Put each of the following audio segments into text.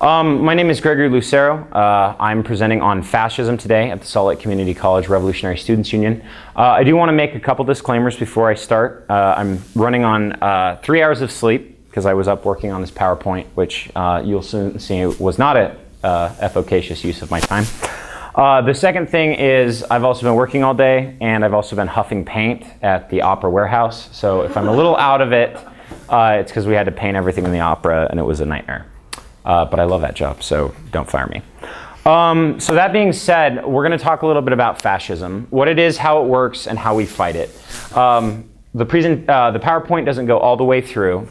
My name is Gregory Lucero. I'm presenting on fascism today at the Salt Lake Community College Revolutionary Students Union. I do want to make a couple disclaimers before I start. I'm running on 3 hours of sleep because I was up working on this PowerPoint, which you'll soon see was not a efficacious use of my time. The second thing is I've also been working all day, and I've also been huffing paint at the Opera warehouse. So if I'm a little out of it, it's because we had to paint everything in the Opera, and it was a nightmare. But I love that job, so don't fire me. So that being said, we're going to talk a little bit about fascism, what it is, how it works, and how we fight it. The PowerPoint doesn't go all the way through,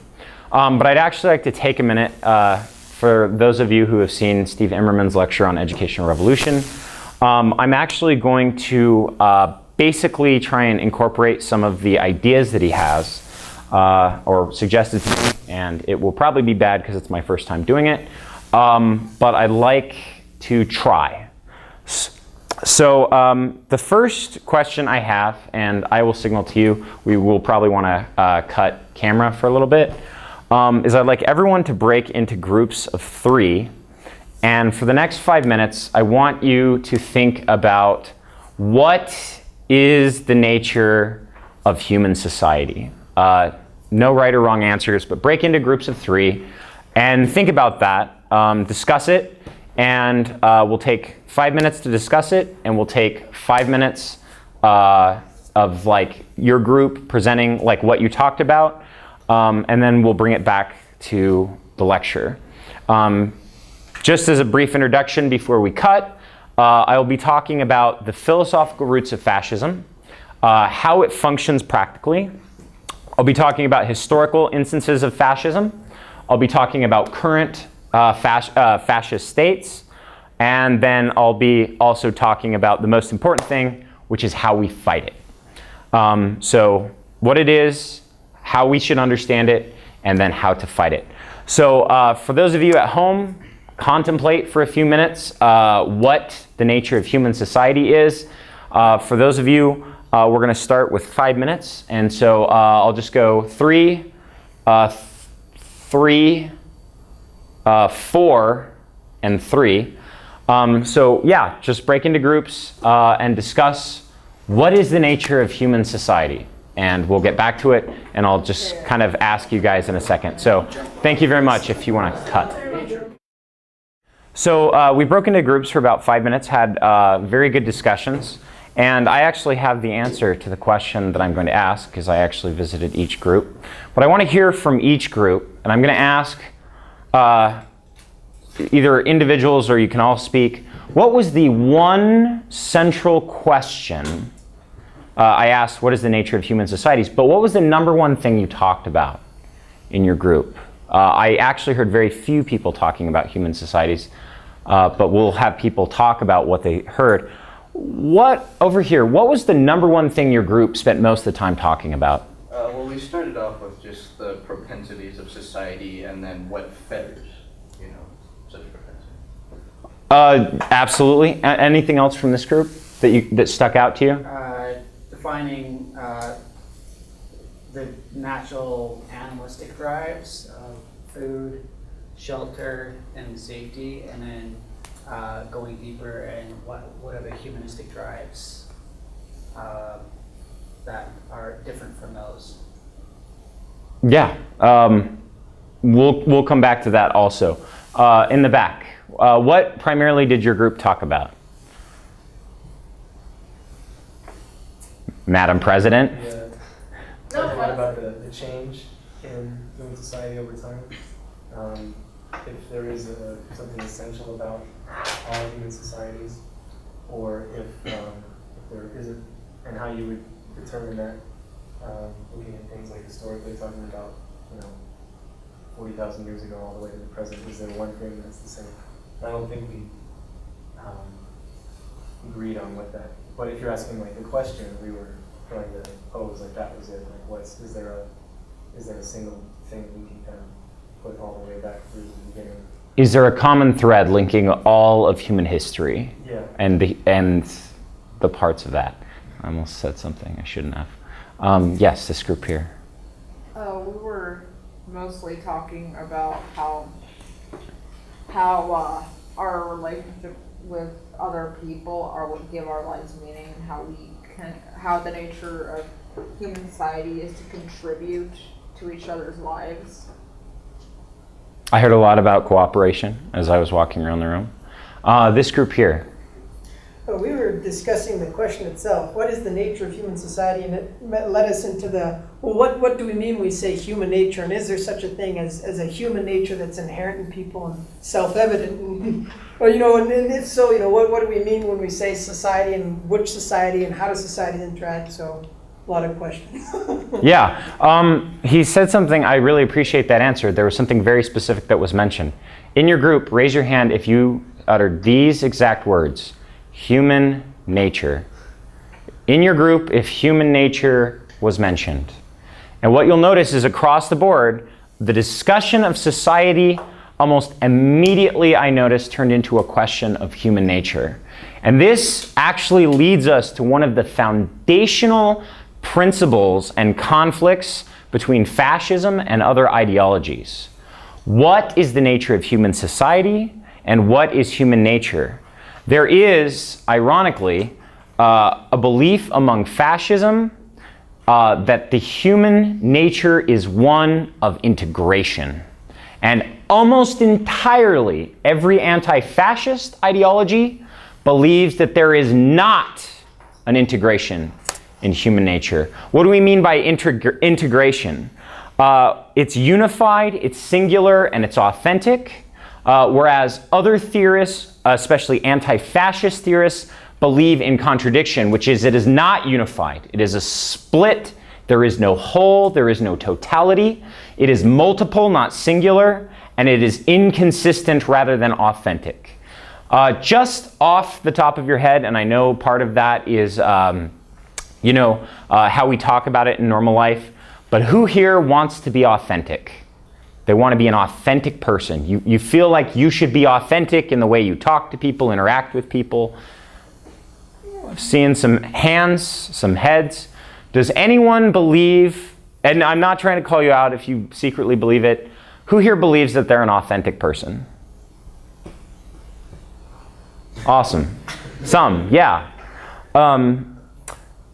but I'd actually like to take a minute for those of you who have seen Steve Immerman's lecture on educational revolution. I'm actually going to basically try and incorporate some of the ideas that he has or suggested to me, and it will probably be bad because it's my first time doing it, but I'd like to try. So the first question I have, and I will signal to you, we will probably want to cut camera for a little bit, is I'd like everyone to break into groups of 3, and for the next 5 minutes, I want you to think about what is the nature of human society. No right or wrong answers, but break into groups of 3 and think about that, discuss it, and we'll take 5 minutes to discuss it, and we'll take 5 minutes of like your group presenting like what you talked about, and then we'll bring it back to the lecture. Just as a brief introduction before we cut, I will be talking about the philosophical roots of fascism, how it functions practically. I'll be talking about historical instances of fascism. I'll be talking about current fascist states. And then I'll be also talking about the most important thing, which is how we fight it. So what it is, how we should understand it, and then how to fight it. So for those of you at home, contemplate for a few minutes what the nature of human society is. For those of you, we're going to start with 5 minutes, and so I'll just go 3, 4, and 3. So yeah, just break into groups and discuss what is the nature of human society, and we'll get back to it, and I'll just kind of ask you guys in a second. So thank you very much if you want to cut. So we broke into groups for about 5 minutes, had very good discussions. And I actually have the answer to the question that I'm going to ask because I actually visited each group. But I want to hear from each group, and I'm going to ask either individuals or you can all speak. What was the one central question I asked? What is the nature of human societies? But what was the #1 thing you talked about in your group? I actually heard very few people talking about human societies, but we'll have people talk about what they heard. Over here, what was the #1 thing your group spent most of the time talking about? Well, we started off with just the propensities of society and then what fetters, such propensity. Absolutely. Anything else from this group that stuck out to you? Defining the natural animalistic drives of food, shelter, and safety, and then going deeper and what are the humanistic drives that are different from those? Yeah, we'll come back to that also. In the back, what primarily did your group talk about? Madam President? Yeah, talking about the change in human society over time. If there is something essential about all human societies, or if there isn't, and how you would determine that, looking at things like historically, talking about 40,000 years ago all the way to the present, is there one thing that's the same? I don't think we agreed on what that, but if you're asking like the question we were trying to pose, like that was it, like is there a single thing we can kind of put all the way back through the beginning? Is there a common thread linking all of human history? Yeah. And the parts of that? I almost said something I shouldn't have. Yes, this group here. We were mostly talking about how how our relationship with other people are what give our lives meaning, and how the nature of human society is to contribute to each other's lives. I heard a lot about cooperation as I was walking around the room. This group here. Well, we were discussing the question itself. What is the nature of human society? And it led us into what do we mean when we say human nature? And is there such a thing as a human nature that's inherent in people and self-evident? Or, and if so, what do we mean when we say society, and which society, and how does society interact? So a lot of questions. Yeah, he said something, I really appreciate that answer. There was something very specific that was mentioned. In your group, raise your hand if you uttered these exact words. Human nature. In your group, if human nature was mentioned. And what you'll notice is across the board, the discussion of society almost immediately, I noticed, turned into a question of human nature. And this actually leads us to one of the foundational principles and conflicts between fascism and other ideologies. What is the nature of human society, and what is human nature? There is, ironically, a belief among fascism that the human nature is one of integration. And almost entirely, every anti-fascist ideology believes that there is not an integration in human nature. What do we mean by integration? It's unified, it's singular, and it's authentic. Whereas other theorists, especially anti-fascist theorists, believe in contradiction, which is it is not unified. It is a split. There is no whole. There is no totality. It is multiple, not singular. And it is inconsistent rather than authentic. Just off the top of your head, and I know part of that is how we talk about it in normal life, but who here wants to be authentic? They want to be an authentic person. You feel like you should be authentic in the way you talk to people, interact with people. I've seen some hands, some heads. Does anyone believe, and I'm not trying to call you out if you secretly believe it, who here believes that they're an authentic person? Awesome. Some, yeah.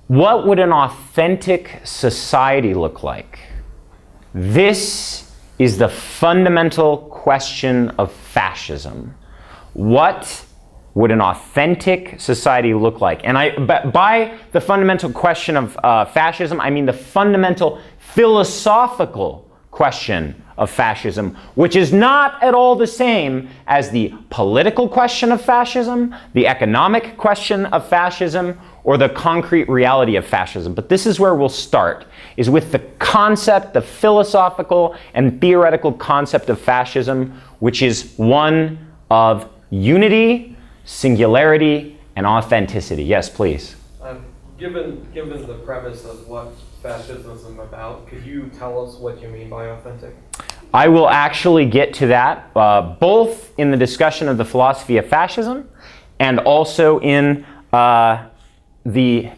What would an authentic society look like? This is the fundamental question of fascism. What would an authentic society look like? And by the fundamental question of fascism, I mean the fundamental philosophical question of fascism, which is not at all the same as the political question of fascism, the economic question of fascism, or the concrete reality of fascism. But this is where we'll start, is with the concept, the philosophical and theoretical concept of fascism, which is one of unity, singularity, and authenticity. Yes, please. Given the premise of what fascism is about, could you tell us what you mean by authentic? I will actually get to that, both in the discussion of the philosophy of fascism and also in the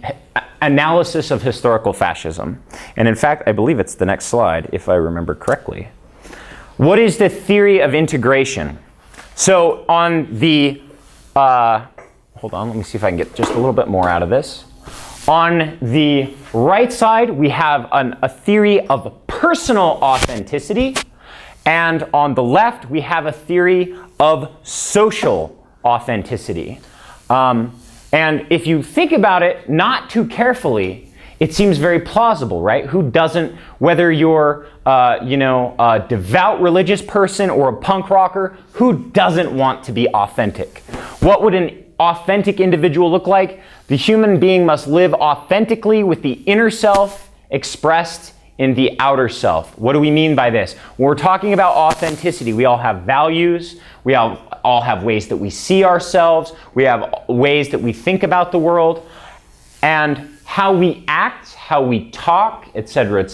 analysis of historical fascism. And in fact, I believe it's the next slide, if I remember correctly. What is the theory of integration? So on the, hold on, let me see if I can get just a little bit more out of this. On the right side, we have a theory of personal authenticity. And on the left, we have a theory of social authenticity. And if you think about it not too carefully, it seems very plausible, right? Who doesn't, whether you're a devout religious person or a punk rocker, who doesn't want to be authentic? What would an authentic individual look like? The human being must live authentically with the inner self expressed in the outer self. What do we mean by this? When we're talking about authenticity, we all have values, we all have ways that we see ourselves, we have ways that we think about the world, and how we act, how we talk, etc.,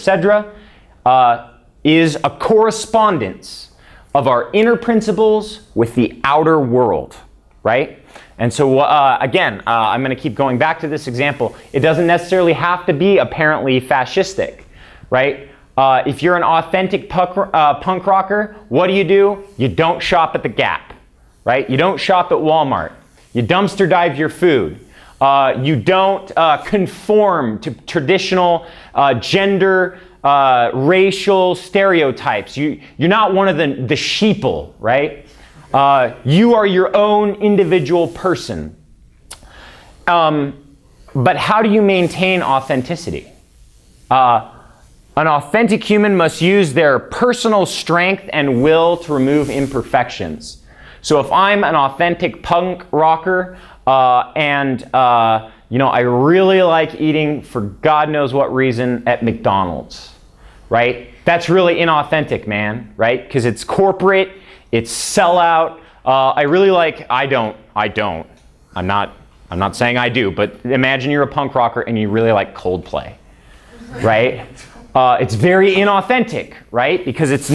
is a correspondence of our inner principles with the outer world, right? And so again, I'm going to keep going back to this example. It doesn't necessarily have to be apparently fascistic, right? If you're an authentic punk rocker, what do? You don't shop at the Gap. right? You don't shop at Walmart. You dumpster dive your food. You don't conform to traditional gender, racial stereotypes. You're not one of the sheeple, right? You are your own individual person. But how do you maintain authenticity? An authentic human must use their personal strength and will to remove imperfections. So if I'm an authentic punk rocker and I really like eating for God knows what reason at McDonald's, right? That's really inauthentic, man, right? Because it's corporate, it's sellout. I'm not saying I do, but imagine you're a punk rocker and you really like Coldplay, right? It's very inauthentic, right? Because it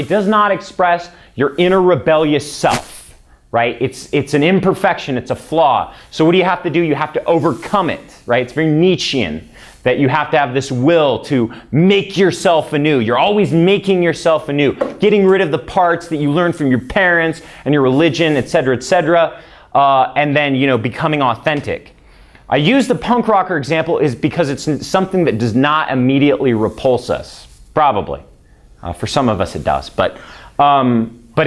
does not express your inner rebellious self, right? It's an imperfection, it's a flaw. So what do you have to do? You have to overcome it, right? It's very Nietzschean that you have to have this will to make yourself anew. You're always making yourself anew, getting rid of the parts that you learned from your parents and your religion, et cetera, and then, becoming authentic. I use the punk rocker example is because it's something that does not immediately repulse us. Probably. For some of us it does. But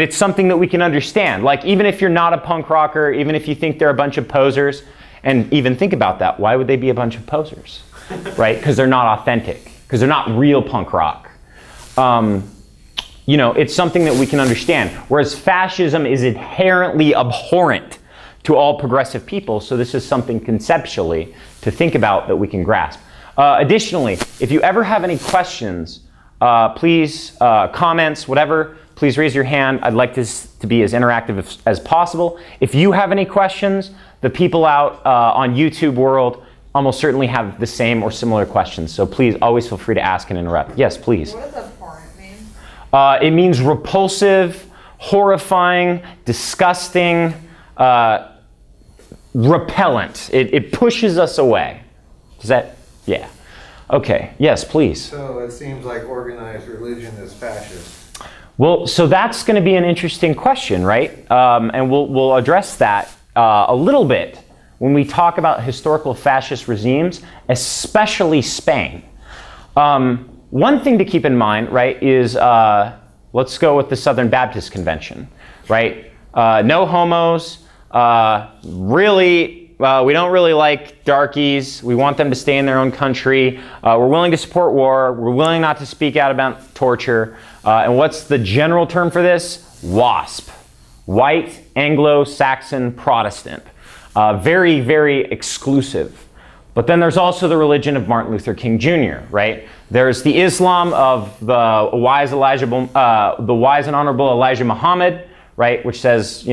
it's something that we can understand. Like, even if you're not a punk rocker, even if you think they're a bunch of posers, and even think about that, why would they be a bunch of posers? Right? Because they're not authentic. Because they're not real punk rock. It's something that we can understand. Whereas fascism is inherently abhorrent to all progressive people, so this is something conceptually to think about that we can grasp. Additionally, if you ever have any questions, please, comments, whatever, please raise your hand. I'd like this to be as interactive as possible. If you have any questions, the people out on YouTube world almost certainly have the same or similar questions, so please always feel free to ask and interrupt. Yes, please. What does abhorrent mean? It means repulsive, horrifying, disgusting, repellent. It pushes us away. Does that? Yeah. Okay. Yes, please. So it seems like organized religion is fascist. Well, so that's going to be an interesting question, right? And we'll address that a little bit when we talk about historical fascist regimes, especially Spain. One thing to keep in mind, right, is let's go with the Southern Baptist Convention, right? No homos. We don't really like darkies. We want them to stay in their own country. We're willing to support war. We're willing not to speak out about torture. And what's the general term for this? WASP. White, Anglo-Saxon, Protestant. Very, very exclusive. But then there's also the religion of Martin Luther King Jr., right? There's the Islam of the wise and honorable Elijah Muhammad, right? Which says,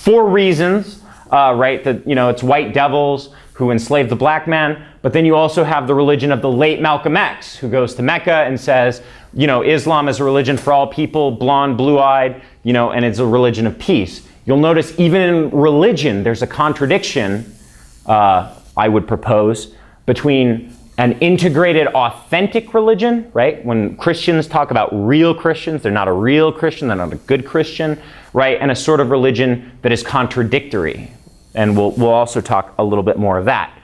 4 reasons, right? That, it's white devils who enslaved the black man. But then you also have the religion of the late Malcolm X, who goes to Mecca and says, Islam is a religion for all people, blonde, blue-eyed, and it's a religion of peace. You'll notice even in religion, there's a contradiction, I would propose, between an integrated, authentic religion, right? When Christians talk about real Christians, they're not a real Christian, they're not a good Christian, right? And a sort of religion that is contradictory. And we'll also talk a little bit more of that.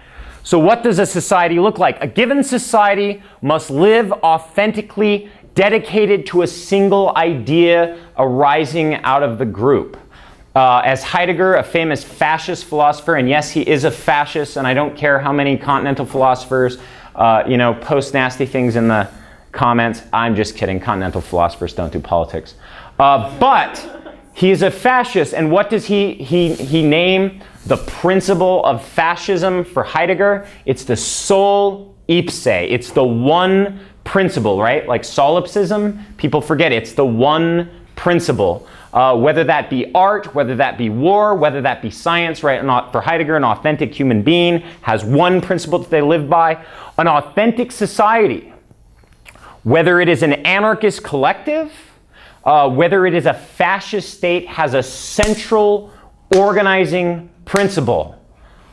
So what does a society look like? A given society must live authentically, dedicated to a single idea arising out of the group. As Heidegger, a famous fascist philosopher, and yes, he is a fascist, and I don't care how many continental philosophers, post nasty things in the comments. I'm just kidding. Continental philosophers don't do politics. But he is a fascist, and what does he name the principle of fascism for Heidegger? It's the sol ipse. It's the one principle, right? Like solipsism, people forget it. It's the one principle. Whether that be art, whether that be war, whether that be science, right? For Heidegger, an authentic human being has one principle that they live by. An authentic society, whether it is an anarchist collective, whether it is a fascist state, has a central organizing principle.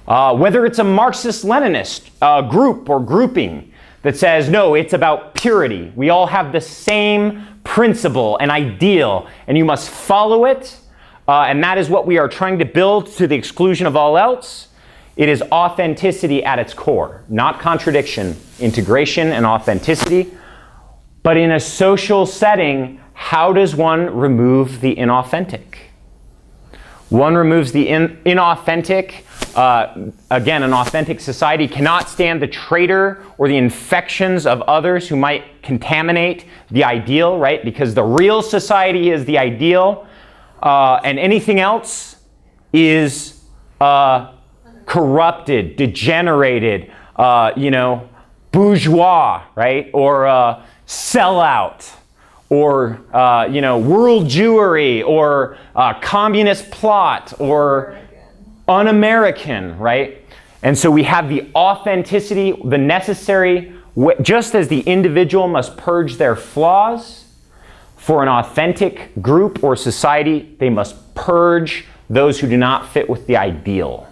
Whether it's a Marxist-Leninist group or grouping that says, no, it's about purity. We all have the same principle, an ideal, and you must follow it. And that is what we are trying to build to the exclusion of all else. It is authenticity at its core, not contradiction, integration and authenticity. But in a social setting, how does one remove the inauthentic? One removes the inauthentic. Again, an authentic society cannot stand the traitor or the infections of others who might contaminate the ideal, right? Because the real society is the ideal, and anything else is corrupted, degenerated, bourgeois, right? Or sellout, or world Jewry, or communist plot, or un-American, right? And so we have the authenticity, the necessary, just as the individual must purge their flaws, for an authentic group or society, they must purge those who do not fit with the ideal.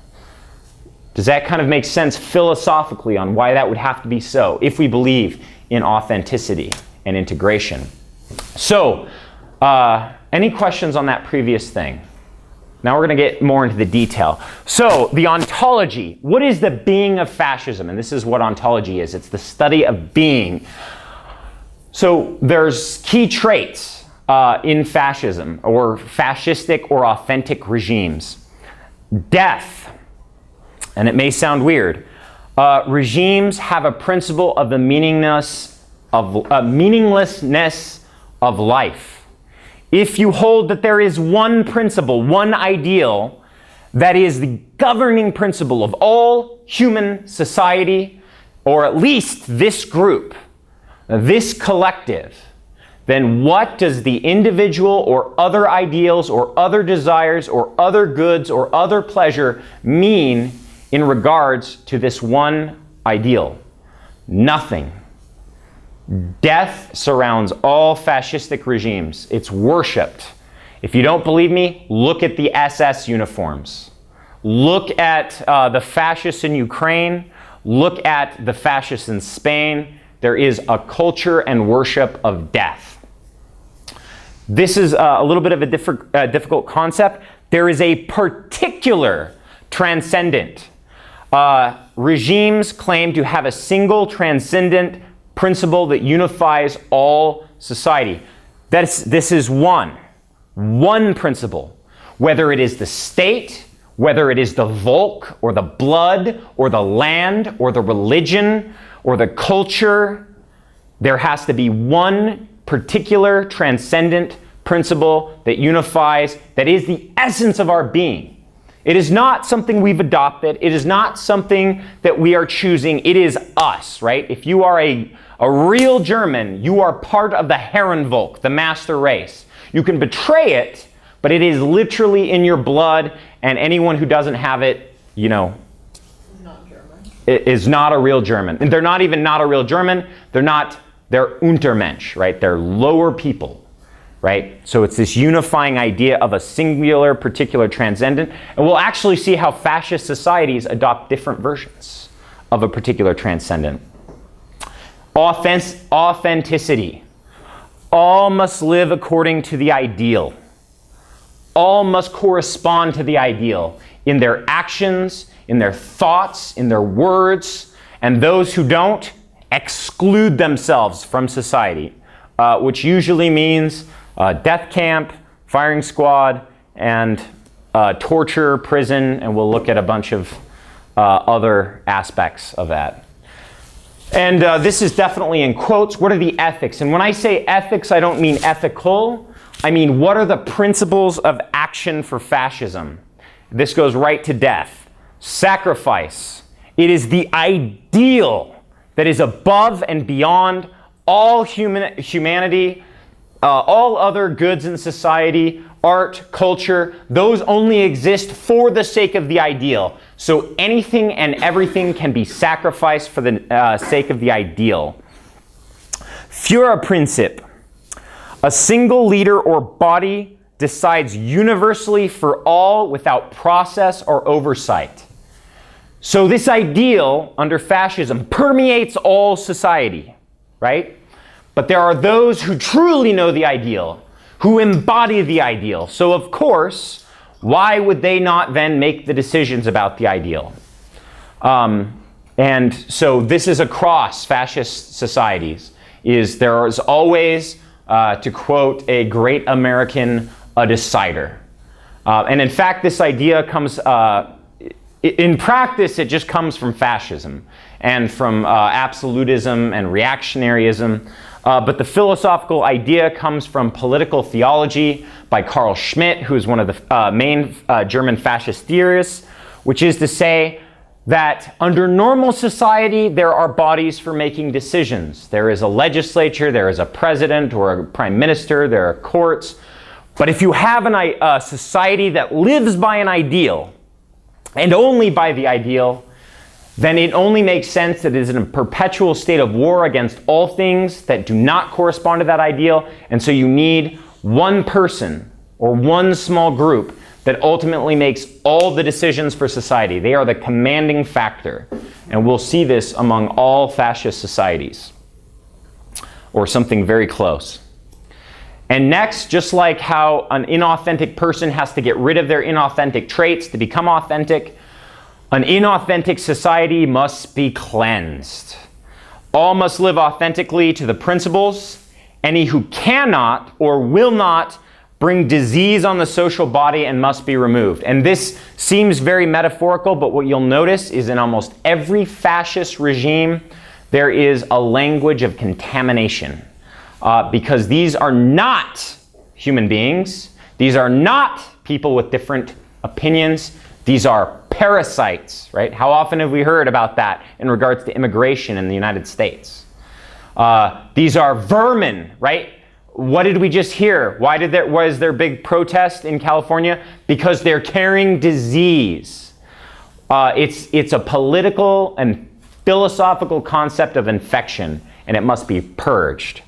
Does that kind of make sense philosophically on why that would have to be so, if we believe in authenticity and integration? So, any questions on that previous thing? Now we're going to get more into the detail. So, the ontology. What is the being of fascism? And this is what ontology is. It's the study of being. So, there's key traits in fascism, or fascistic or authentic regimes. Death. And it may sound weird. Regimes have a principle of the meaninglessness of life. If you hold that there is one principle, one ideal, that is the governing principle of all human society, or at least this group, this collective, then what does the individual or other ideals or other desires or other goods or other pleasure mean in regards to this one ideal? Nothing. Death surrounds all fascistic regimes. It's worshipped. If you don't believe me, look at the SS uniforms. Look at the fascists in Ukraine. Look at the fascists in Spain. There is a culture and worship of death. This is a little bit of a difficult concept. There is a particular transcendent. Regimes claim to have a single transcendent principle that unifies all society. This is one principle. Whether it is the state, whether it is the Volk, or the blood, or the land, or the religion, or the culture, there has to be one particular transcendent principle that unifies, that is the essence of our being. It is not something we've adopted. It is not something that we are choosing. It is us, right? If you are a real German, you are part of the Herrenvolk, the master race. You can betray it, but it is literally in your blood, and anyone who doesn't have it, Not German. is not a real German. And they're not even not a real German. They're Untermensch, right? They're lower people. Right? So it's this unifying idea of a singular, particular transcendent. And we'll actually see how fascist societies adopt different versions of a particular transcendent. Authenticity. All must live according to the ideal. All must correspond to the ideal in their actions, in their thoughts, in their words, and those who don't exclude themselves from society, which usually means death camp, firing squad, and torture, prison, and we'll look at a bunch of other aspects of that. And this is definitely in quotes. What are the ethics? And when I say ethics, I don't mean ethical. I mean, what are the principles of action for fascism? This goes right to death. Sacrifice. It is the ideal that is above and beyond all humanity, all other goods in society, art, culture. Those only exist for the sake of the ideal. So anything and everything can be sacrificed for the sake of the ideal. Führerprinzip. A single leader or body decides universally for all without process or oversight. So this ideal under fascism permeates all society, right? but there are those who truly know the ideal, who embody the ideal. So of course, why would they not then make the decisions about the ideal? And so this is across fascist societies, is there is always, to quote a great American, a decider. And in fact, this idea comes, in practice, it just comes from fascism and from absolutism and reactionaryism. But the philosophical idea comes from political theology by Carl Schmitt, who is one of the main German fascist theorists, which is to say that under normal society, there are bodies for making decisions. There is a legislature, there is a president or a prime minister, there are courts. But if you have a society that lives by an ideal, and only by the ideal, then it only makes sense that it is in a perpetual state of war against all things that do not correspond to that ideal. And so you need one person or one small group that ultimately makes all the decisions for society. They are the commanding factor. And we'll see this among all fascist societies, or something very close. And next, just like how an inauthentic person has to get rid of their inauthentic traits to become authentic, an inauthentic society must be cleansed. All must live authentically to the principles. Any who cannot or will not bring disease on the social body and must be removed. And this seems very metaphorical, but what you'll notice is in almost every fascist regime, there is a language of contamination. Because these are not human beings. These are not people with different opinions. These are parasites, right? How often have we heard about that in regards to immigration in the United States? These are vermin, right? What did we just hear? Was there big protest in California? Because they're carrying disease. It's a political and philosophical concept of infection, and it must be purged.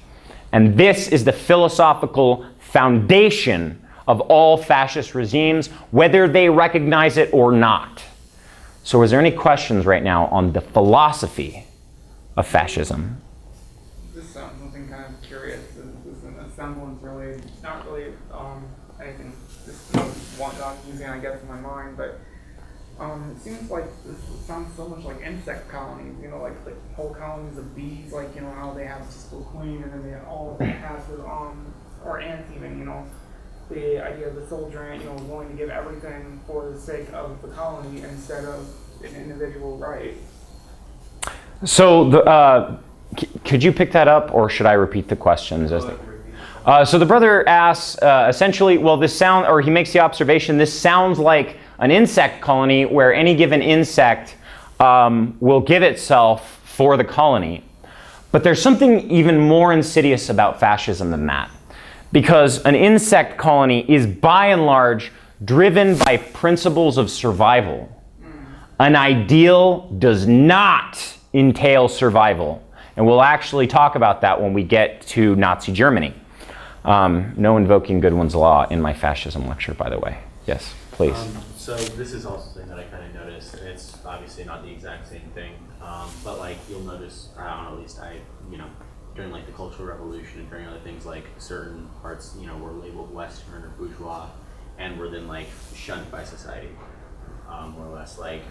And this is the philosophical foundation of all fascist regimes, whether they recognize it or not. So is there any questions right now on the philosophy of fascism? This sounds something kind of curious. This is a semblance, really, not really anything. Just one that I'm using, I guess, in my mind, but it seems like this sounds so much like insect colonies. You know, like whole colonies of bees, like, you know, how they have a fiscal queen, and then they all have the or ants even. You know, the idea of the soldier ant, you know, willing to give everything for the sake of the colony instead of an individual right. So could you pick that up, or should I repeat the questions? So the brother asks, essentially, well, he makes the observation, this sounds like an insect colony where any given insect will give itself for the colony. But there's something even more insidious about fascism than that. Because an insect colony is by and large driven by principles of survival. An ideal does not entail survival. And we'll actually talk about that when we get to Nazi Germany. No invoking Goodwin's Law in my fascism lecture, by the way. Yes, please. So this is also something that I kind of noticed, and it's obviously not the exact same thing, but like you'll notice, at least during like the Cultural Revolution and during other things, like certain parts, were labeled Western or bourgeois, and were then like shunned by society, more or less. Like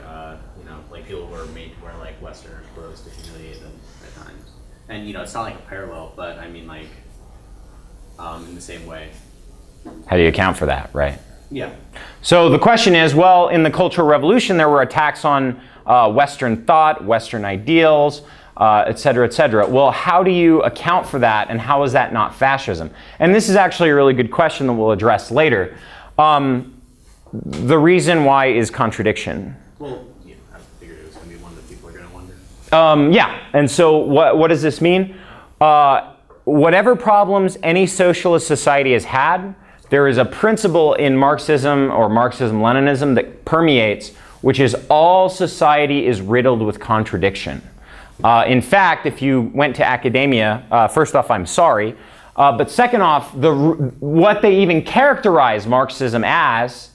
like people were made to wear like Westerners' clothes to humiliate them at times. And it's not like a parallel, but I mean like in the same way. How do you account for that, right? Yeah. So the question is, well, in the Cultural Revolution, there were attacks on Western thought, Western ideals, et cetera, et cetera. Well, how do you account for that, and how is that not fascism? And this is actually a really good question that we'll address later. The reason why is contradiction. Well, yeah, I figured it was going to be one that people are going to wonder. Yeah, and so what does this mean? Whatever problems any socialist society has had, there is a principle in Marxism or Marxism-Leninism that permeates, which is all society is riddled with contradiction. In fact, if you went to academia, first off, I'm sorry, but second off, what they even characterize Marxism as,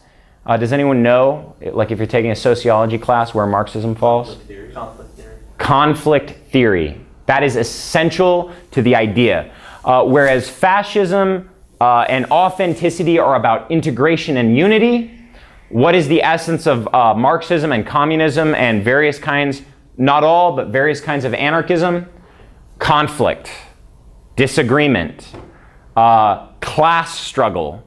does anyone know, like if you're taking a sociology class, where Marxism falls? Conflict theory. Conflict theory. That is essential to the idea. Whereas fascism and authenticity are about integration and unity, what is the essence of Marxism and communism and various kinds, not all, but various kinds of anarchism? Conflict, disagreement, class struggle.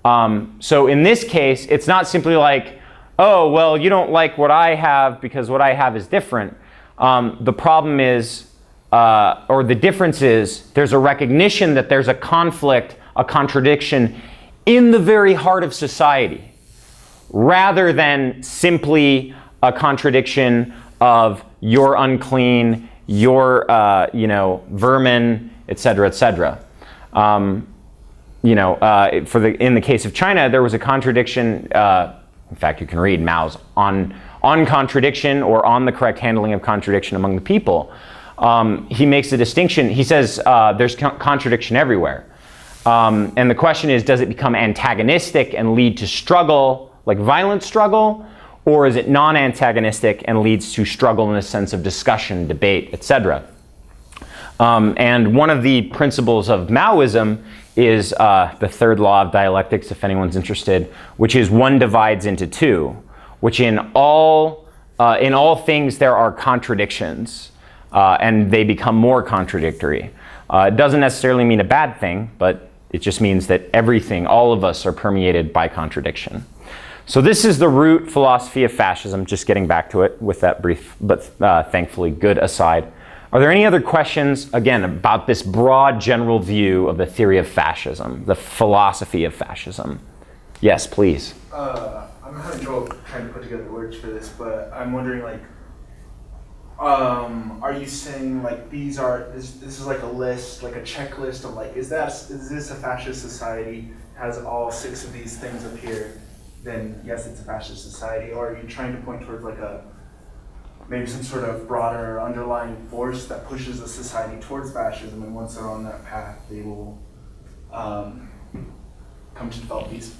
So in this case, it's not simply like, oh, well, you don't like what I have because what I have is different. The problem is, or the difference is, there's a recognition that there's a conflict, a contradiction in the very heart of society, rather than simply a contradiction of you're unclean, you're, vermin, etc., etc. In the case of China, there was a contradiction. In fact, you can read Mao's on contradiction or on the correct handling of contradiction among the people. He makes a distinction. He says there's contradiction everywhere. And the question is, does it become antagonistic and lead to struggle, like violent struggle, or is it non-antagonistic and leads to struggle in the sense of discussion, debate, etc.? And one of the principles of Maoism is the third law of dialectics, if anyone's interested, which is one divides into two, which in all things there are contradictions, and they become more contradictory. It doesn't necessarily mean a bad thing, but it just means that everything, all of us, are permeated by contradiction. So this is the root philosophy of fascism, just getting back to it with that brief, but thankfully good aside. Are there any other questions, again, about this broad general view of the theory of fascism, the philosophy of fascism? Yes, please. I'm having trouble trying to put together words for this, but I'm wondering, like, are you saying, like, this is like a list, like a checklist of, like, is this a fascist society, has all 6 of these things up here, then yes, it's a fascist society? Or are you trying to point towards, like, maybe some sort of broader underlying force that pushes a society towards fascism, and once they're on that path, they will come to develop these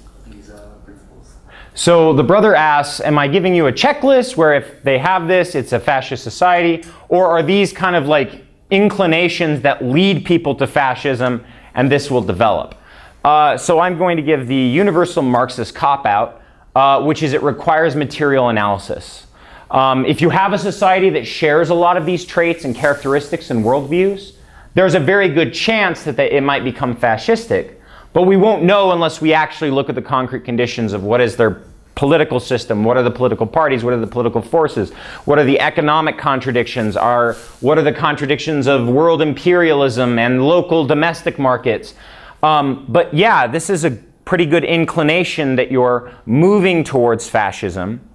principles? So the brother asks, am I giving you a checklist where if they have this, it's a fascist society? Or are these kind of like inclinations that lead people to fascism and this will develop? So I'm going to give the universal Marxist cop-out, which is it requires material analysis. If you have a society that shares a lot of these traits and characteristics and worldviews, there's a very good chance that it might become fascistic. But we won't know unless we actually look at the concrete conditions of what is their political system, what are the political parties, what are the political forces, what are the economic contradictions, what are the contradictions of world imperialism and local domestic markets. But yeah, this is a pretty good inclination that you're moving towards fascism.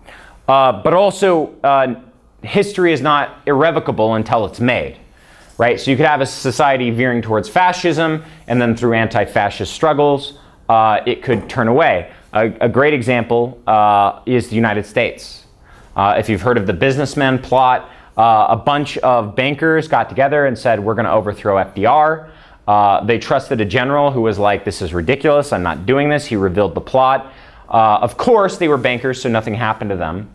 But also, history is not irrevocable until it's made, right? So you could have a society veering towards fascism, and then through anti-fascist struggles, it could turn away. A great example is the United States. If you've heard of the businessmen plot, a bunch of bankers got together and said, we're going to overthrow FDR. They trusted a general who was like, this is ridiculous, I'm not doing this. He revealed the plot. Of course, they were bankers, so nothing happened to them.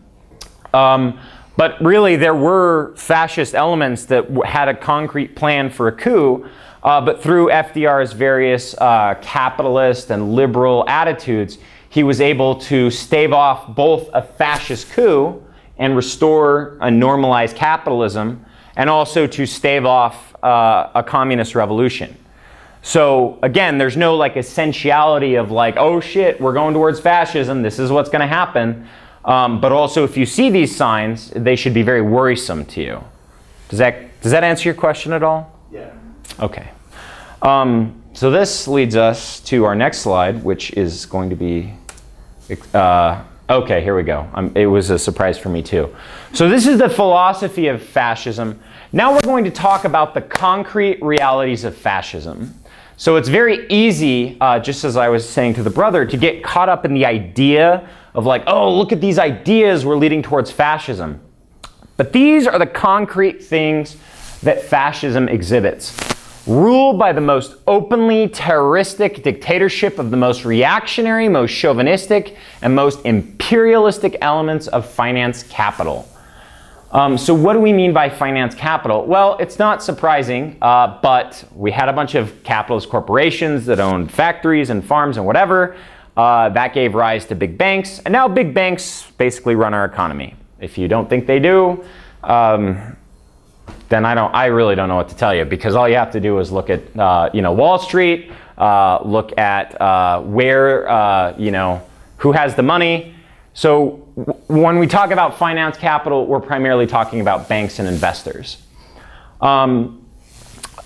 But really, there were fascist elements that had a concrete plan for a coup, but through FDR's various capitalist and liberal attitudes, he was able to stave off both a fascist coup and restore a normalized capitalism, and also to stave off a communist revolution. So again, there's no like essentiality of like, oh shit, we're going towards fascism, this is what's going to happen. But also, if you see these signs, they should be very worrisome to you. Does that answer your question at all? Yeah. Okay. So this leads us to our next slide, which is going to be, okay, here we go. It was a surprise for me too. So this is the philosophy of fascism. Now we're going to talk about the concrete realities of fascism. So it's very easy, just as I was saying to the brother, to get caught up in the idea of like, oh, look at these ideas we're leading towards fascism. But these are the concrete things that fascism exhibits. Rule by the most openly terroristic dictatorship of the most reactionary, most chauvinistic, and most imperialistic elements of finance capital. So what do we mean by finance capital? Well, it's not surprising, but we had a bunch of capitalist corporations that owned factories and farms and whatever. That gave rise to big banks, and now big banks basically run our economy. If you don't think they do, then I really don't know what to tell you, because all you have to do is look at Wall Street, look at where who has the money. So when we talk about finance capital, we're primarily talking about banks and investors. When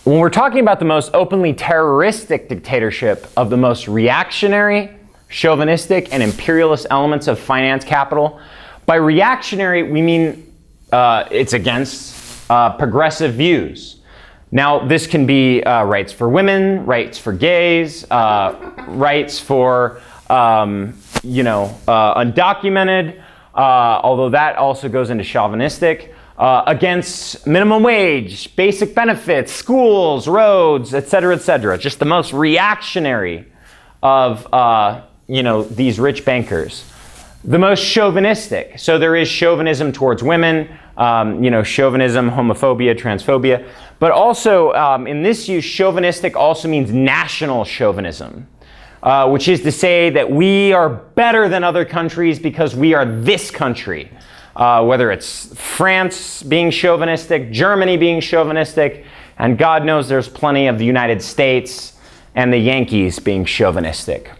we're talking about the most openly terroristic dictatorship of the most reactionary, chauvinistic, and imperialist elements of finance capital, by reactionary we mean it's against progressive views. Now, this can be rights for women, rights for gays, rights for undocumented, although that also goes into chauvinistic, against minimum wage, basic benefits, schools, roads, etc., etc. Just the most reactionary of these rich bankers. The most chauvinistic. So there is chauvinism towards women, chauvinism, homophobia, transphobia. But also, in this use, chauvinistic also means national chauvinism, which is to say that we are better than other countries because we are this country. Whether it's France being chauvinistic, Germany being chauvinistic, and God knows there's plenty of the United States and the Yankees being chauvinistic.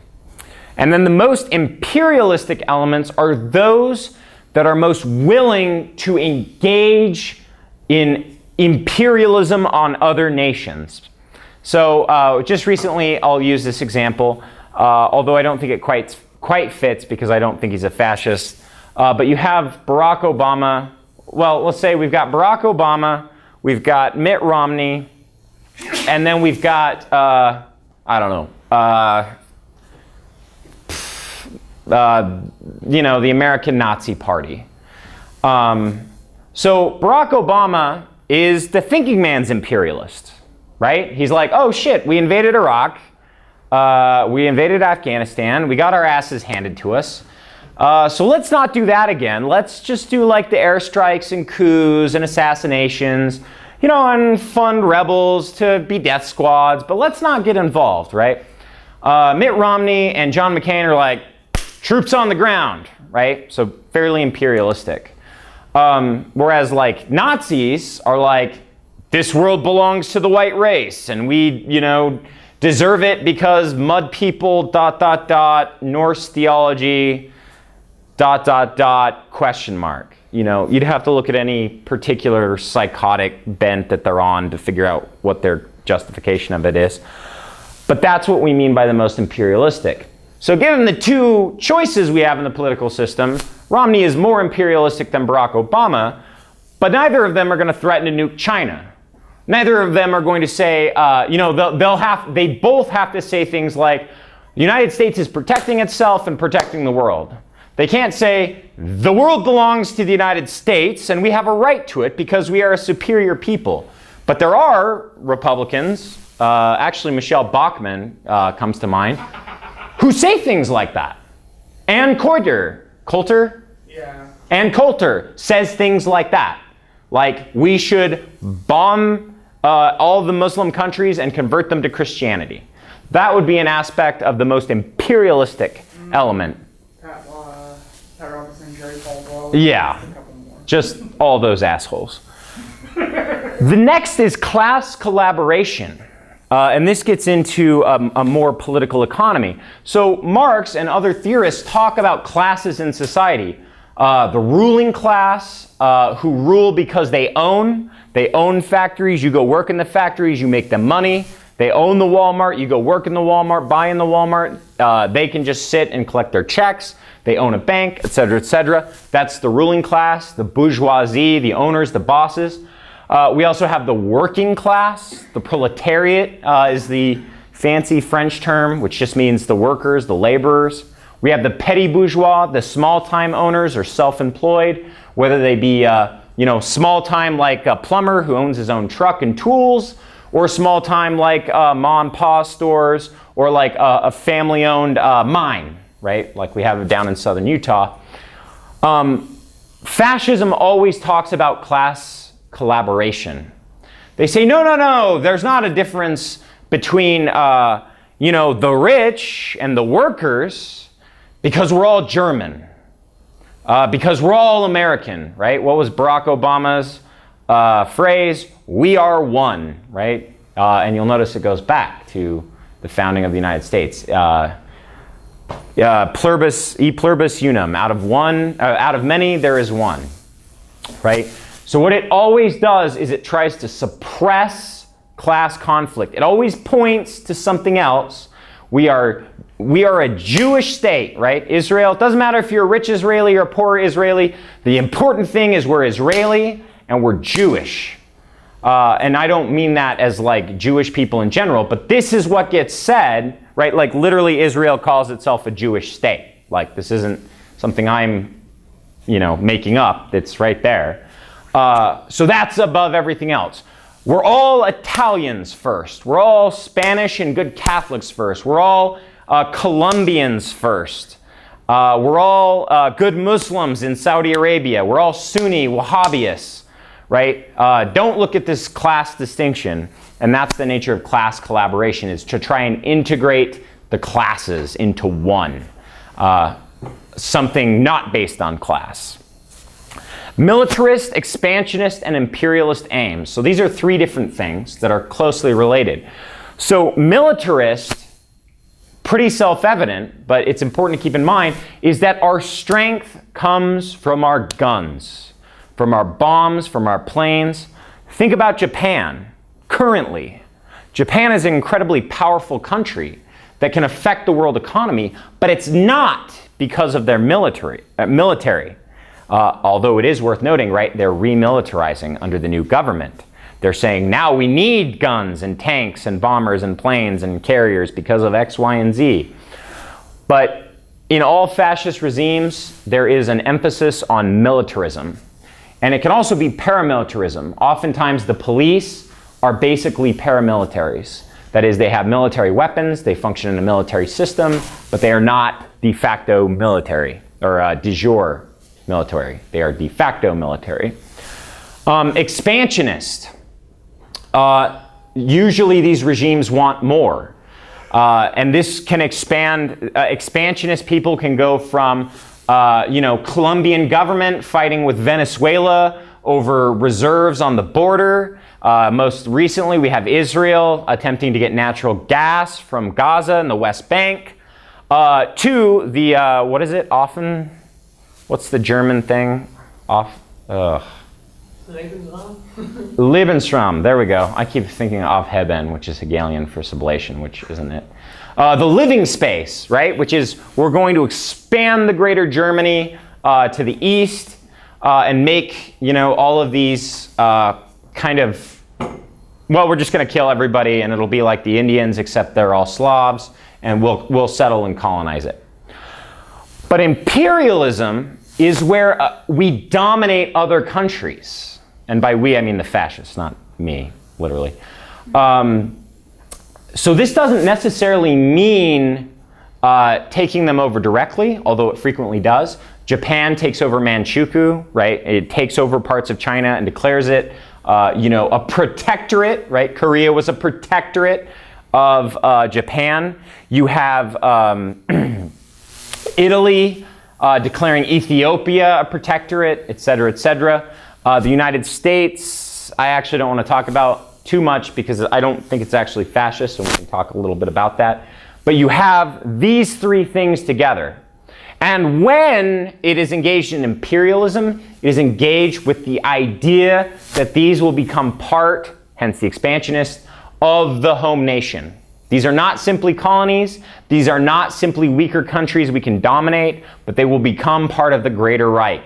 And then the most imperialistic elements are those that are most willing to engage in imperialism on other nations. So just recently, I'll use this example, although I don't think it quite fits because I don't think he's a fascist. But you have Barack Obama. Well, let's say we've got Barack Obama, we've got Mitt Romney, and then we've got, the American Nazi Party. So Barack Obama is the thinking man's imperialist, right? He's like, oh shit, we invaded Iraq, we invaded Afghanistan, we got our asses handed to us. So let's not do that again. Let's just do like the airstrikes and coups and assassinations, and fund rebels to be death squads, but let's not get involved, right? Mitt Romney and John McCain are like, troops on the ground, right? So fairly imperialistic. Whereas like Nazis are like, this world belongs to the white race and we, deserve it because mud people, ... Norse theology, ... question mark. You'd have to look at any particular psychotic bent that they're on to figure out what their justification of it is. But that's what we mean by the most imperialistic. So given the two choices we have in the political system, Romney is more imperialistic than Barack Obama, but neither of them are going to threaten to nuke China. Neither of them are going to say, they both have to say things like, the United States is protecting itself and protecting the world. They can't say, the world belongs to the United States and we have a right to it because we are a superior people. But there are Republicans, actually Michelle Bachmann comes to mind, who say things like that. Ann Coulter? Yeah. Ann Coulter says things like that. Like, we should bomb all the Muslim countries and convert them to Christianity. That would be an aspect of the most imperialistic element. Pat Robertson, Jerry Falwell. Yeah, A couple more. just all those assholes. The next is class collaboration. And this gets into a more political economy. So Marx and other theorists talk about classes in society. The ruling class, who rule because they own factories, you go work in the factories, you make them money. They own the Walmart, you go work in the Walmart, buy in the Walmart. They can just sit and collect their checks. They own a bank, etc., etc. That's the ruling class, the bourgeoisie, the owners, the bosses. We also have the working class. The proletariat is the fancy French term, which just means the workers, the laborers. We have the petty bourgeois, the small-time owners or self-employed, whether they be small-time like a plumber who owns his own truck and tools, or small-time like mom and pa stores, or like a family-owned mine, right? Like we have down in southern Utah. fascism always talks about class collaboration. They say, no, no, no, there's not a difference between, you know, the rich and the workers because we're all German, because we're all American, right? What was Barack Obama's phrase? We are one, right? And you'll notice it goes back to the founding of the United States. Pluribus, e pluribus unum. Out of many, there is one, right? So what it always does is it tries to suppress class conflict. It always points to something else. We are a Jewish state, right? Israel. It doesn't matter if you're a rich Israeli or a poor Israeli. The important thing is we're Israeli and we're Jewish. And I don't mean that as like Jewish people in general, but this is what gets said, right? Like literally Israel calls itself a Jewish state. Like this isn't something I'm, you know, making up. It's right there. So that's above everything else. We're all Italians first. We're all Spanish and good Catholics first. We're all Colombians first. We're all good Muslims in Saudi Arabia. We're all Sunni Wahhabis, right? Don't look at this class distinction, and that's the nature of class collaboration, is to try and integrate the classes into one, something not based on class. Militarist, expansionist, and imperialist aims. So these are three different things that are closely related. So militarist, pretty self-evident, but it's important to keep in mind, is that our strength comes from our guns, from our bombs, from our planes. Think about Japan. Currently, Japan is an incredibly powerful country that can affect the world economy, but it's not because of their military. Although it is worth noting, right, they're remilitarizing under the new government. They're saying now we need guns and tanks and bombers and planes and carriers because of X, Y, and Z. But in all fascist regimes, there is an emphasis on militarism. And it can also be paramilitarism. Oftentimes the police are basically paramilitaries. That is, they have military weapons, they function in a military system, but they are not de facto military or de jure military. They are de facto military. Expansionist. Usually these regimes want more. And this can expand. Expansionist people can go from, you know, Colombian government fighting with Venezuela over reserves on the border. Most recently, we have Israel attempting to get natural gas from Gaza and the West Bank. To the, what is it? Often, what's the German thing? Lebensraum, there we go. I keep thinking of Heben, which is Hegelian for sublation, which isn't it. The living space, right? Which is we're going to expand the greater Germany to the east and make, you know, all of these kind of, well, we're just going to kill everybody and it'll be like the Indians, except they're all Slavs, and we'll settle and colonize it. But imperialism is where we dominate other countries. And by we, I mean the fascists, not me, literally. So this doesn't necessarily mean taking them over directly, although it frequently does. Japan takes over Manchukuo, right? It takes over parts of China and declares it, you know, a protectorate, right? Korea was a protectorate of Japan. You have Italy declaring Ethiopia a protectorate, et cetera, et cetera. The United States, I actually don't want to talk about too much because I don't think it's actually fascist, and we can talk a little bit about that. But you have these three things together. And when it is engaged in imperialism, it is engaged with the idea that these will become part, hence the expansionists, of the home nation. These are not simply colonies. These are not simply weaker countries we can dominate, but they will become part of the greater Reich,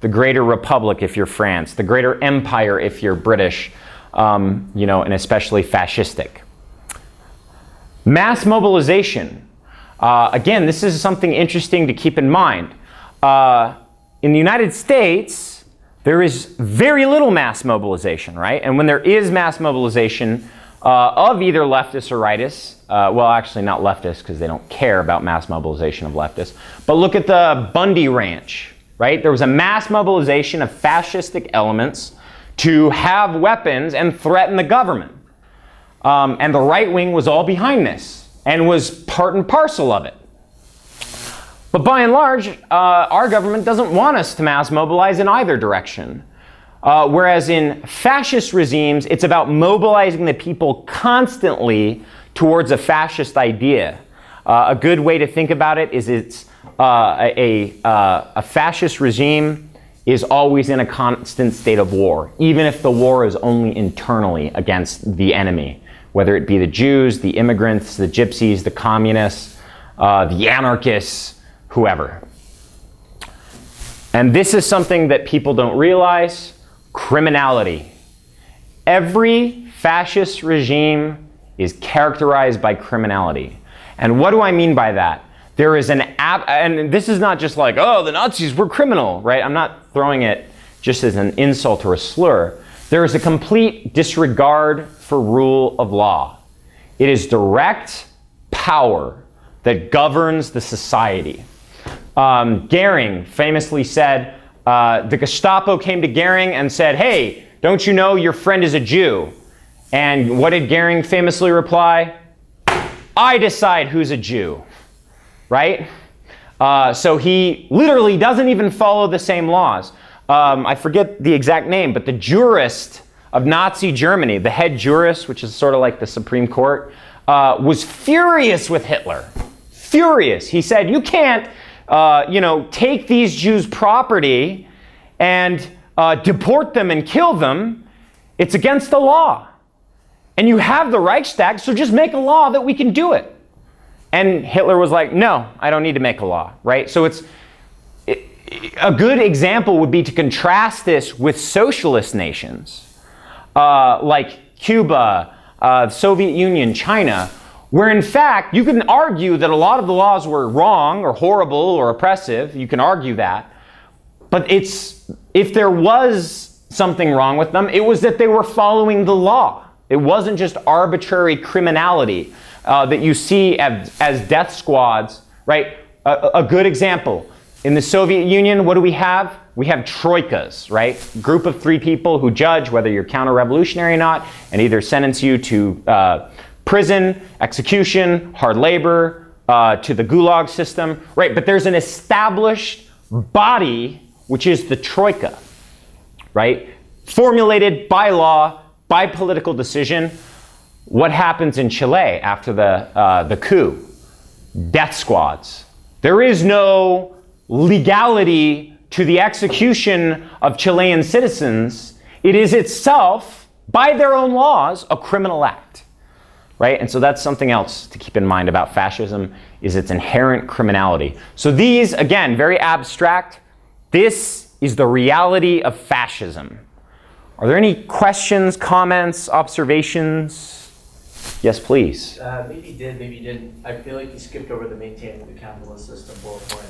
the greater republic if you're France, the greater empire if you're British, you know, and especially fascistic. Mass mobilization. Again, this is something interesting to keep in mind. In the United States, there is very little mass mobilization, right? And when there is mass mobilization of either leftists or rightists, well, actually not leftists because they don't care about mass mobilization of leftists, but look at the Bundy Ranch, right? There was a mass mobilization of fascistic elements to have weapons and threaten the government. And the right wing was all behind this and was part and parcel of it. But by and large, our government doesn't want us to mass mobilize in either direction. Whereas in fascist regimes, it's about mobilizing the people constantly towards a fascist idea. A good way to think about it is it's a fascist regime is always in a constant state of war, even if the war is only internally against the enemy, whether it be the Jews, the immigrants, the gypsies, the communists, the anarchists, whoever. And this is something that people don't realize: criminality. Every fascist regime is characterized by criminality. And what do I mean by that? There is and this is not just like, oh, the Nazis were criminal, right? I'm not throwing it just as an insult or a slur. There is a complete disregard for rule of law. It is direct power that governs the society. Goering famously said, the Gestapo came to Goering and said, hey, don't you know your friend is a Jew? And what did Goering famously reply? I decide who's a Jew, right? So he literally doesn't even follow the same laws. I forget the exact name, but the jurist of Nazi Germany, the head jurist, which is sort of like the Supreme Court, was furious with Hitler. Furious. He said, you can't, take these Jews' property and deport them and kill them. It's against the law. And you have the Reichstag, so just make a law that we can do it. And Hitler was like, no, I don't need to make a law, right? So a good example would be to contrast this with socialist nations like Cuba, Soviet Union, China, where in fact you can argue that a lot of the laws were wrong or horrible or oppressive. You can argue that. But if there was something wrong with them, it was that they were following the law. It wasn't just arbitrary criminality that you see as death squads, right? A good example. In the Soviet Union, what do we have? We have troikas, right? Group of 3 people who judge whether you're counter-revolutionary or not, and either sentence you to prison, execution, hard labor, to the gulag system, right? But there's an established body, which is the troika, right? Formulated by law, by political decision. What happens in Chile after the coup? Death squads. There is no legality to the execution of Chilean citizens. It is itself, by their own laws, a criminal act, right? And so that's something else to keep in mind about fascism, is its inherent criminality. So these, again, very abstract. This is the reality of fascism. Are there any questions, comments, observations? Yes, please. Maybe you did, maybe you didn't. I feel like you skipped over the maintaining the capitalist system bullet point.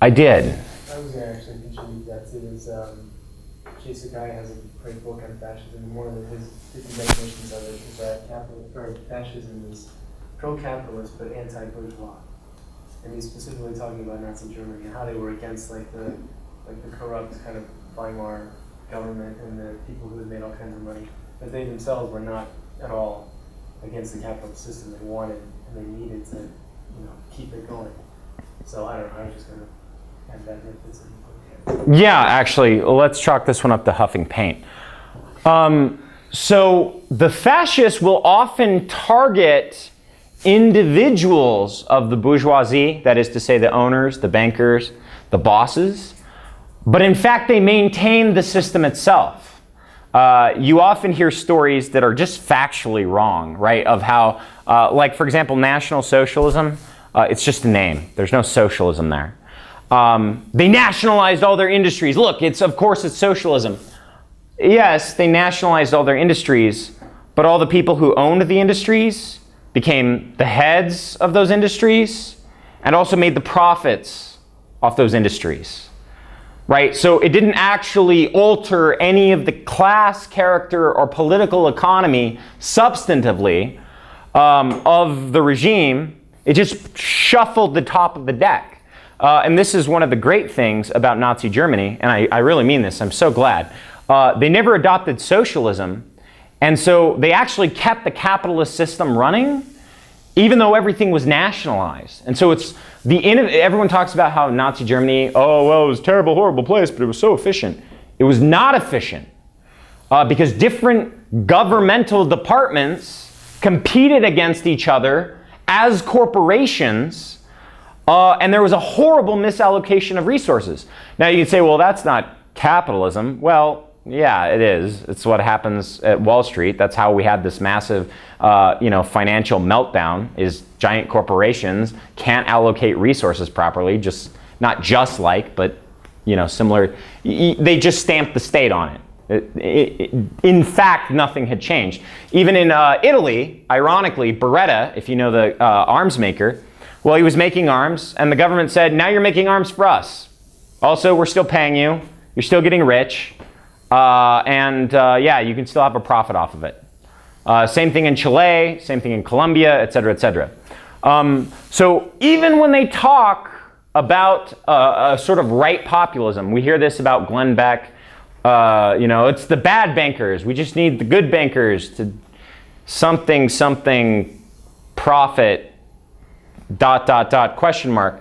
I did. I was going to actually contribute that to his, Sakai has a great book on fascism. One of his definitions of it is that fascism is pro-capitalist but anti-bourgeois. And he's specifically talking about Nazi Germany and how they were against the corrupt kind of Weimar government and the people who had made all kinds of money. But they themselves were not at all against the capitalist system. They wanted and they needed to, keep it going. So I don't know. I was just going to add that if it's important. Yeah, actually, let's chalk this one up to huffing paint. So the fascists will often target individuals of the bourgeoisie, that is to say the owners, the bankers, the bosses, but in fact they maintain the system itself. You often hear stories that are just factually wrong, right? Of how, like for example, National Socialism, it's just a name. There's no socialism there. They nationalized all their industries. Look, of course it's socialism. Yes, they nationalized all their industries, but all the people who owned the industries became the heads of those industries and also made the profits off those industries, right? So it didn't actually alter any of the class, character, or political economy substantively of the regime. It just shuffled the top of the deck. and this is one of the great things about Nazi Germany, and I really mean this, I'm so glad, they never adopted socialism, and so they actually kept the capitalist system running, even though everything was nationalized. And so it's everyone talks about how Nazi Germany, oh, well, it was a terrible, horrible place, but it was so efficient. It was not efficient because different governmental departments competed against each other as corporations, and there was a horrible misallocation of resources. Now you can say, well, that's not capitalism. Well, yeah, it is. It's what happens at Wall Street. That's how we had this massive, financial meltdown. Is giant corporations can't allocate resources properly. But similar. They just stamped the state on it. In fact, nothing had changed. Even in Italy, ironically, Beretta, if you know the arms maker, well, he was making arms, and the government said, "Now you're making arms for us. Also, we're still paying you. You're still getting rich." You can still have a profit off of it. Same thing in Chile, same thing in Colombia, et cetera, et cetera. So even when they talk about a sort of right populism, we hear this about Glenn Beck, it's the bad bankers. We just need the good bankers to something profit, ... question mark.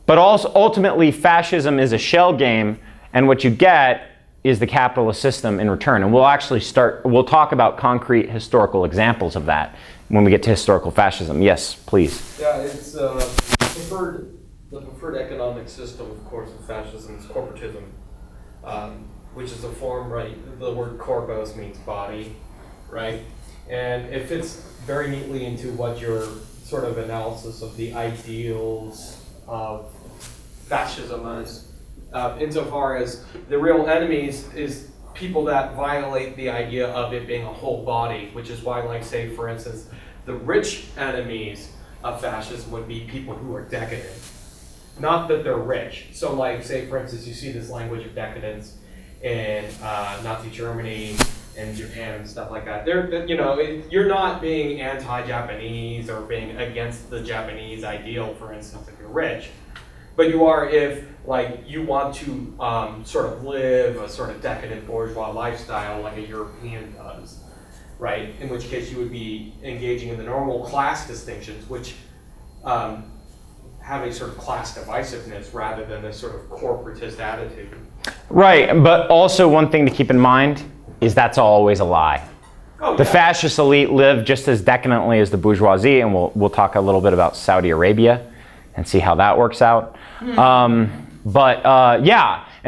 But also ultimately fascism is a shell game, and what you get is the capitalist system in return. And we'll talk about concrete historical examples of that when we get to historical fascism. Yes, please. Yeah, it's the preferred economic system, of course, of fascism is corporatism, which is a form, right? The word corpus means body, right? And it fits very neatly into what your sort of analysis of the ideals of fascism is. Insofar as the real enemies is people that violate the idea of it being a whole body, which is why, like, say, for instance, the rich enemies of fascism would be people who are decadent. Not that they're rich. So, like, say, for instance, you see this language of decadence in Nazi Germany and Japan and stuff like that. You're not being anti-Japanese or being against the Japanese ideal, for instance, if you're rich. But you are if, like, you want to sort of live a sort of decadent bourgeois lifestyle like a European does, right? In which case you would be engaging in the normal class distinctions, which have a sort of class divisiveness rather than a sort of corporatist attitude. Right, but also one thing to keep in mind is that's always a lie. The fascist elite live just as decadently as the bourgeoisie, and we'll talk a little bit about Saudi Arabia and see how that works out. And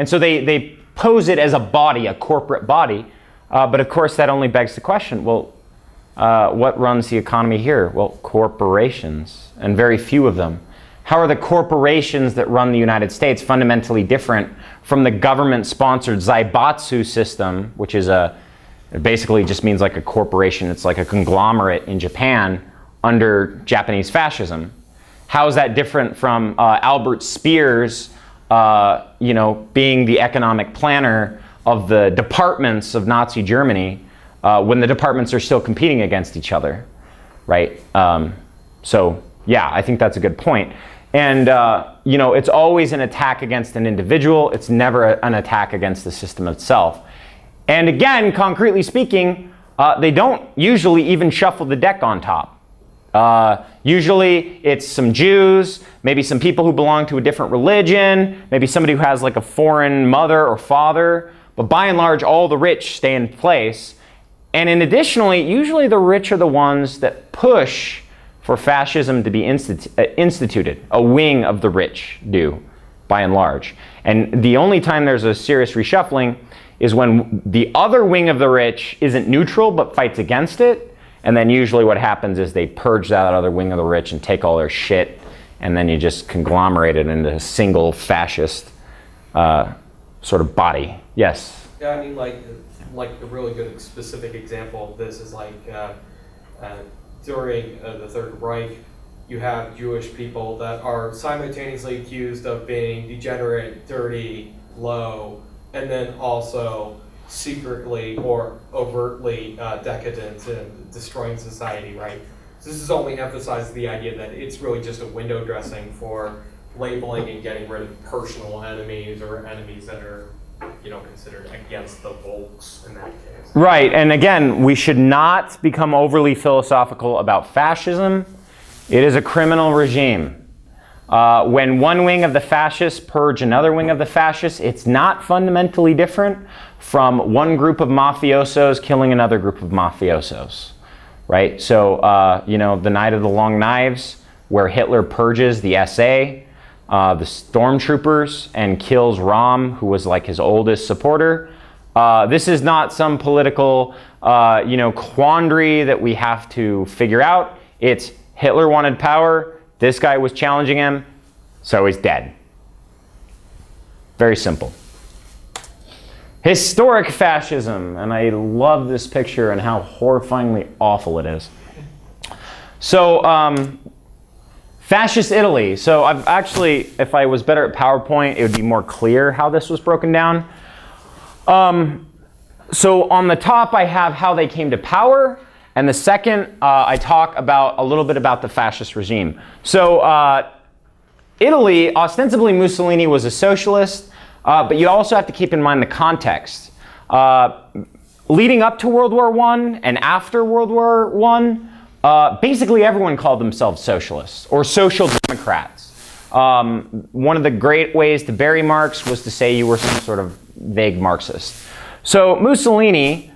so they pose it as a body, a corporate body, but of course that only begs the question, well, what runs the economy here? Well, corporations, and very few of them. How are the corporations that run the United States fundamentally different from the government-sponsored Zaibatsu system, which is it basically just means like a corporation. It's like a conglomerate in Japan under Japanese fascism. How is that different from Albert Speer's, being the economic planner of the departments of Nazi Germany when the departments are still competing against each other, right? I think that's a good point. And, it's always an attack against an individual. It's never an attack against the system itself. And again, concretely speaking, they don't usually even shuffle the deck on top. Usually it's some Jews, maybe some people who belong to a different religion, maybe somebody who has like a foreign mother or father, but by and large all the rich stay in place. And additionally, usually the rich are the ones that push for fascism to be instituted. A wing of the rich do, by and large. And the only time there's a serious reshuffling is when the other wing of the rich isn't neutral but fights against it. And then usually what happens is they purge that other wing of the rich and take all their shit, and then you just conglomerate it into a single fascist sort of body. Yes? Yeah, I mean, like a really good specific example of this is like during the Third Reich, you have Jewish people that are simultaneously accused of being degenerate, dirty, low, and then also secretly or overtly decadent and destroying society, right? So this is only emphasizes the idea that it's really just a window dressing for labeling and getting rid of personal enemies or enemies that are, considered against the folks in that case. Right, and again, we should not become overly philosophical about fascism. It is a criminal regime. When one wing of the fascists purge another wing of the fascists, it's not fundamentally different from one group of mafiosos killing another group of mafiosos, right? So, the Night of the Long Knives, where Hitler purges the SA, the stormtroopers, and kills Rom, who was like his oldest supporter. This is not some political, quandary that we have to figure out. It's Hitler wanted power. This guy was challenging him, so he's dead. Very simple. Historic fascism, and I love this picture and how horrifyingly awful it is. So, fascist Italy. So I've actually, if I was better at PowerPoint, it would be more clear how this was broken down. So on the top, I have how they came to power. And the second, I talk about a little bit about the fascist regime. So Italy, ostensibly Mussolini was a socialist, but you also have to keep in mind the context. Leading up to World War I and after World War I, basically everyone called themselves socialists or social democrats. One of the great ways to bury Marx was to say you were some sort of vague Marxist. So Mussolini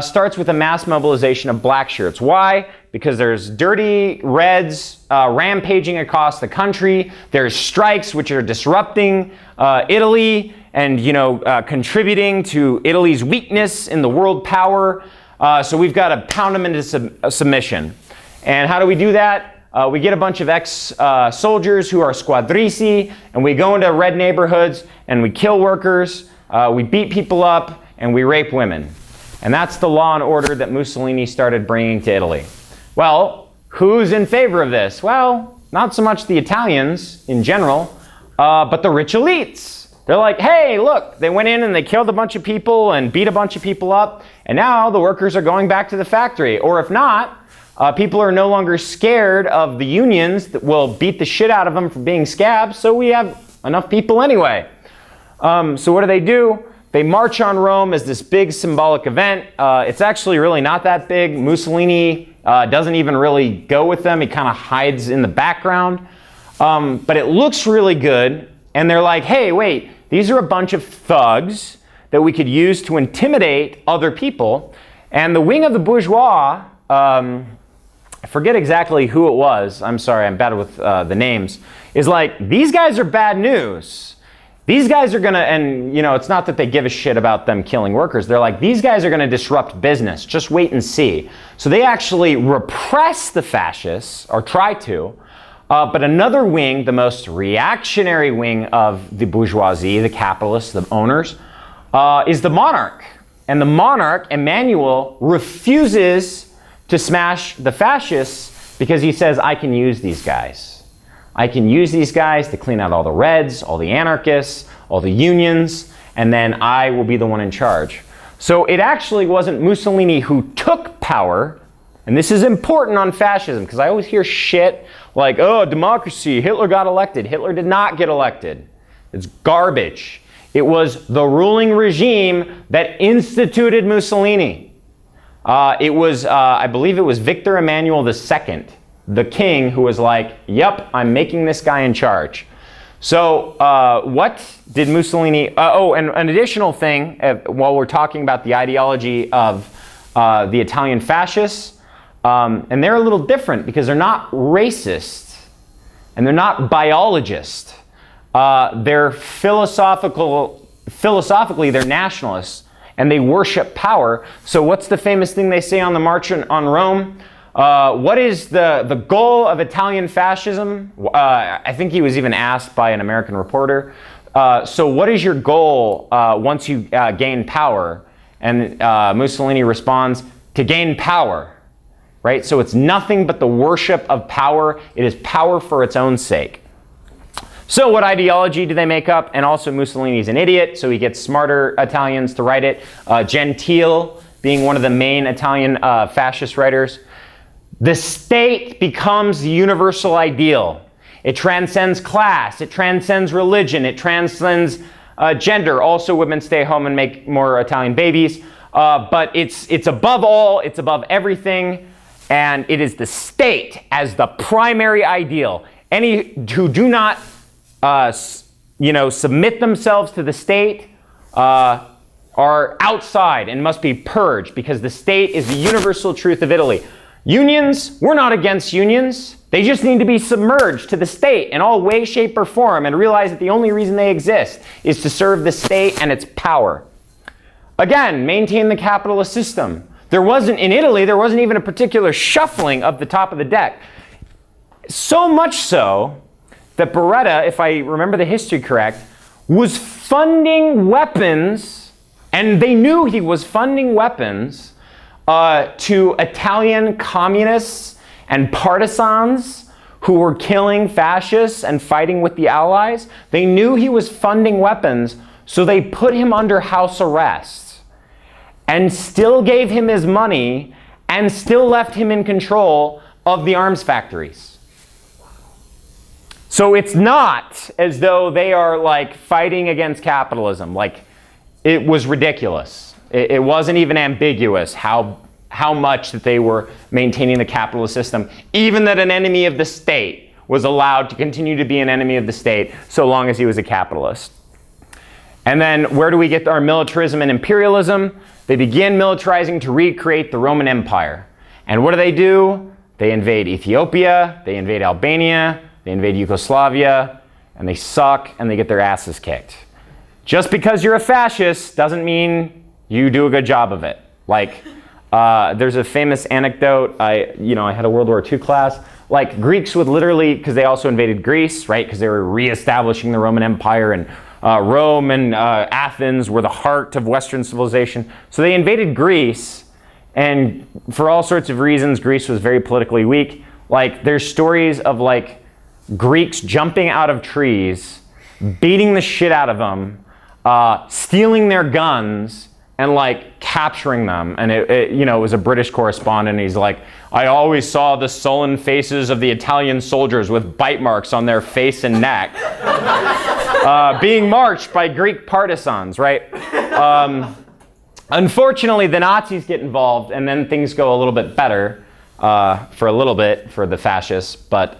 starts with a mass mobilization of black shirts. Why? Because there's dirty Reds rampaging across the country. There's strikes which are disrupting Italy and contributing to Italy's weakness in the world power. So we've got to pound them into submission. And how do we do that? We get a bunch of ex-soldiers who are squadristi, and we go into red neighborhoods and we kill workers, we beat people up, and we rape women. And that's the law and order that Mussolini started bringing to Italy. Well, who's in favor of this? Well, not so much the Italians in general, but the rich elites. They're like, hey, look, they went in and they killed a bunch of people and beat a bunch of people up, and now the workers are going back to the factory. Or if not, people are no longer scared of the unions that will beat the shit out of them for being scabs, so we have enough people anyway. So what do? They march on Rome as this big symbolic event. It's actually really not that big. Mussolini doesn't even really go with them. He kind of hides in the background. But it looks really good. And they're like, hey, wait, these are a bunch of thugs that we could use to intimidate other people. And the wing of the bourgeois, I forget exactly who it was. I'm sorry, I'm bad with the names. Is like, these guys are bad news. These guys are gonna, and it's not that they give a shit about them killing workers. They're like, these guys are gonna disrupt business. Just wait and see. So they actually repress the fascists, or try to. But another wing, the most reactionary wing of the bourgeoisie, the capitalists, the owners, is the monarch. And the monarch, Emmanuel, refuses to smash the fascists because he says, I can use these guys. I can use these guys to clean out all the Reds, all the anarchists, all the unions, and then I will be the one in charge. So it actually wasn't Mussolini who took power, and this is important on fascism, because I always hear shit like, oh, democracy, Hitler got elected. Hitler did not get elected. It's garbage. It was the ruling regime that instituted Mussolini. It was, I believe it was Victor Emmanuel II, the king, who was like, yep, I'm making this guy in charge. So what did Mussolini, and an additional thing, while we're talking about the ideology of the Italian fascists, and they're a little different because they're not racist and they're not biologists. They're philosophically, they're nationalists and they worship power. So what's the famous thing they say on the March on Rome? What is the goal of Italian fascism? I think he was even asked by an American reporter. So what is your goal once you gain power? And Mussolini responds, to gain power, right? So it's nothing but the worship of power. It is power for its own sake. So what ideology do they make up? And also Mussolini's an idiot, so he gets smarter Italians to write it. Gentile being one of the main Italian fascist writers. The state becomes the universal ideal. It transcends class. It transcends religion. It transcends gender. Also, women stay home and make more Italian babies. But it's above all. It's above everything. And it is the state as the primary ideal. Any who do not, submit themselves to the state are outside and must be purged, because the state is the universal truth of Italy. Unions, we're not against unions. They just need to be submerged to the state in all way, shape, or form, and realize that the only reason they exist is to serve the state and its power. Again, maintain the capitalist system. In Italy, there wasn't even a particular shuffling of the top of the deck. So much so that Beretta, if I remember the history correct, was funding weapons, and they knew he was funding weapons to Italian communists and partisans who were killing fascists and fighting with the Allies. They knew he was funding weapons, so they put him under house arrest and still gave him his money and still left him in control of the arms factories. So it's not as though they are like fighting against capitalism. Like, it was ridiculous. It wasn't even ambiguous how much that they were maintaining the capitalist system, even that an enemy of the state was allowed to continue to be an enemy of the state so long as he was a capitalist. And then where do we get our militarism and imperialism? They begin militarizing to recreate the Roman Empire. And what do? They invade Ethiopia, they invade Albania, they invade Yugoslavia, and they suck and they get their asses kicked. Just because you're a fascist doesn't mean you do a good job of it. Like, there's a famous anecdote. I had a World War II class. Like, Greeks would literally, because they also invaded Greece, right? Because they were reestablishing the Roman Empire, and Rome and Athens were the heart of Western civilization. So they invaded Greece, and for all sorts of reasons, Greece was very politically weak. Like, there's stories of like Greeks jumping out of trees, beating the shit out of them, stealing their guns, and like capturing them. And it was a British correspondent, and he's like, I always saw the sullen faces of the Italian soldiers with bite marks on their face and neck being marched by Greek partisans, right? Unfortunately, the Nazis get involved, and then things go a little bit better for a little bit for the fascists. But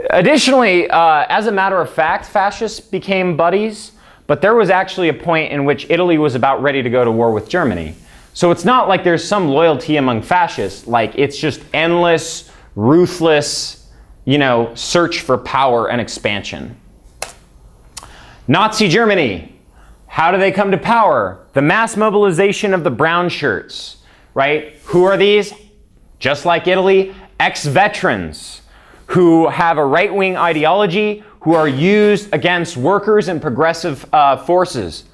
additionally, as a matter of fact, fascists became buddies. But there was actually a point in which Italy was about ready to go to war with Germany. So it's not like there's some loyalty among fascists. Like, it's just endless, ruthless, search for power and expansion. Nazi Germany. How do they come to power? The mass mobilization of the brown shirts, right? Who are these? Just like Italy, ex-veterans who have a right-wing ideology, who are used against workers and progressive forces.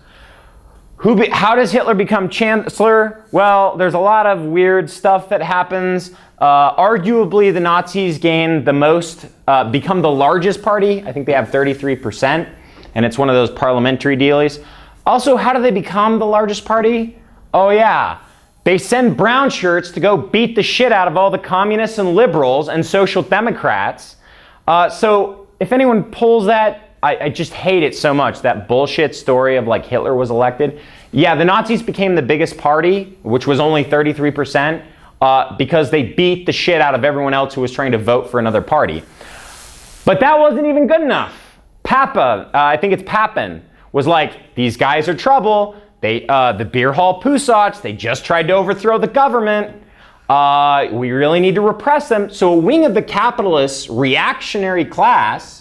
How does Hitler become chancellor? Well, there's a lot of weird stuff that happens. Arguably, the Nazis gain the most, become the largest party. I think they have 33%, and it's one of those parliamentary dealies. Also, how do they become the largest party? Oh yeah, they send brown shirts to go beat the shit out of all the communists and liberals and social democrats. So if anyone pulls that, I just hate it so much, that bullshit story of like Hitler was elected. Yeah, the Nazis became the biggest party, which was only 33%, because they beat the shit out of everyone else who was trying to vote for another party. But that wasn't even good enough. Papa, I think it's Papin, was like, these guys are trouble. The beer hall Pusats, they just tried to overthrow the government. We really need to repress them. So a wing of the capitalist reactionary class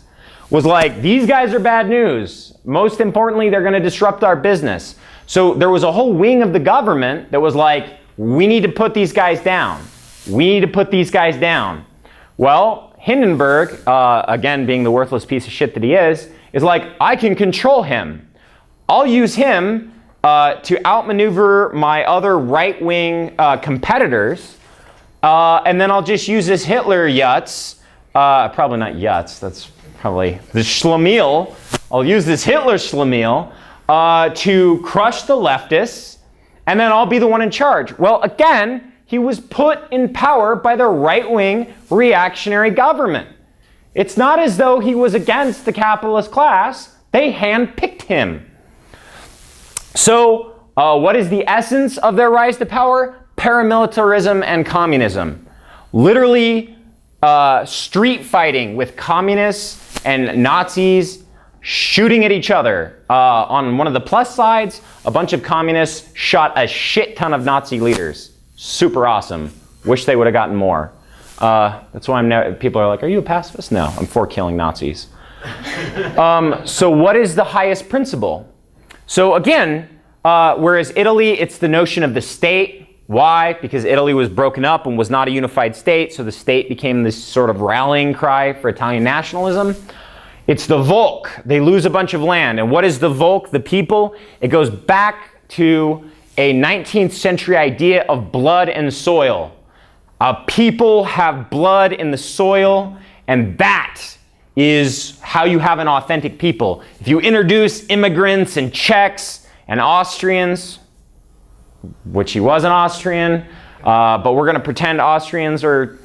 was like, these guys are bad news. Most importantly, they're going to disrupt our business. So there was a whole wing of the government that was like, we need to put these guys down. We need to put these guys down. Well, Hindenburg, again being the worthless piece of shit that he is like, I can control him. I'll use him to outmaneuver my other right-wing competitors, and then I'll just use this Hitler Yutz, probably not Yutz, that's probably the Schlemiel. I'll use this Hitler Schlemiel to crush the leftists, and then I'll be the one in charge. Well, again, he was put in power by the right-wing reactionary government. It's not as though he was against the capitalist class. They handpicked him. So what is the essence of their rise to power? Paramilitarism and communism. Literally street fighting with communists and Nazis shooting at each other. On one of the plus sides, a bunch of communists shot a shit ton of Nazi leaders. Super awesome. Wish they would have gotten more. That's why people are like, are you a pacifist? No, I'm for killing Nazis. So what is the highest principle? So again, whereas Italy, it's the notion of the state. Why? Because Italy was broken up and was not a unified state, so the state became this sort of rallying cry for Italian nationalism. It's the Volk. They lose a bunch of land. And what is the Volk, the people? It goes back to a 19th century idea of blood and soil. People have blood in the soil, and that is how you have an authentic people. If you introduce immigrants and Czechs and Austrians, which he was an Austrian, but we're going to pretend Austrians are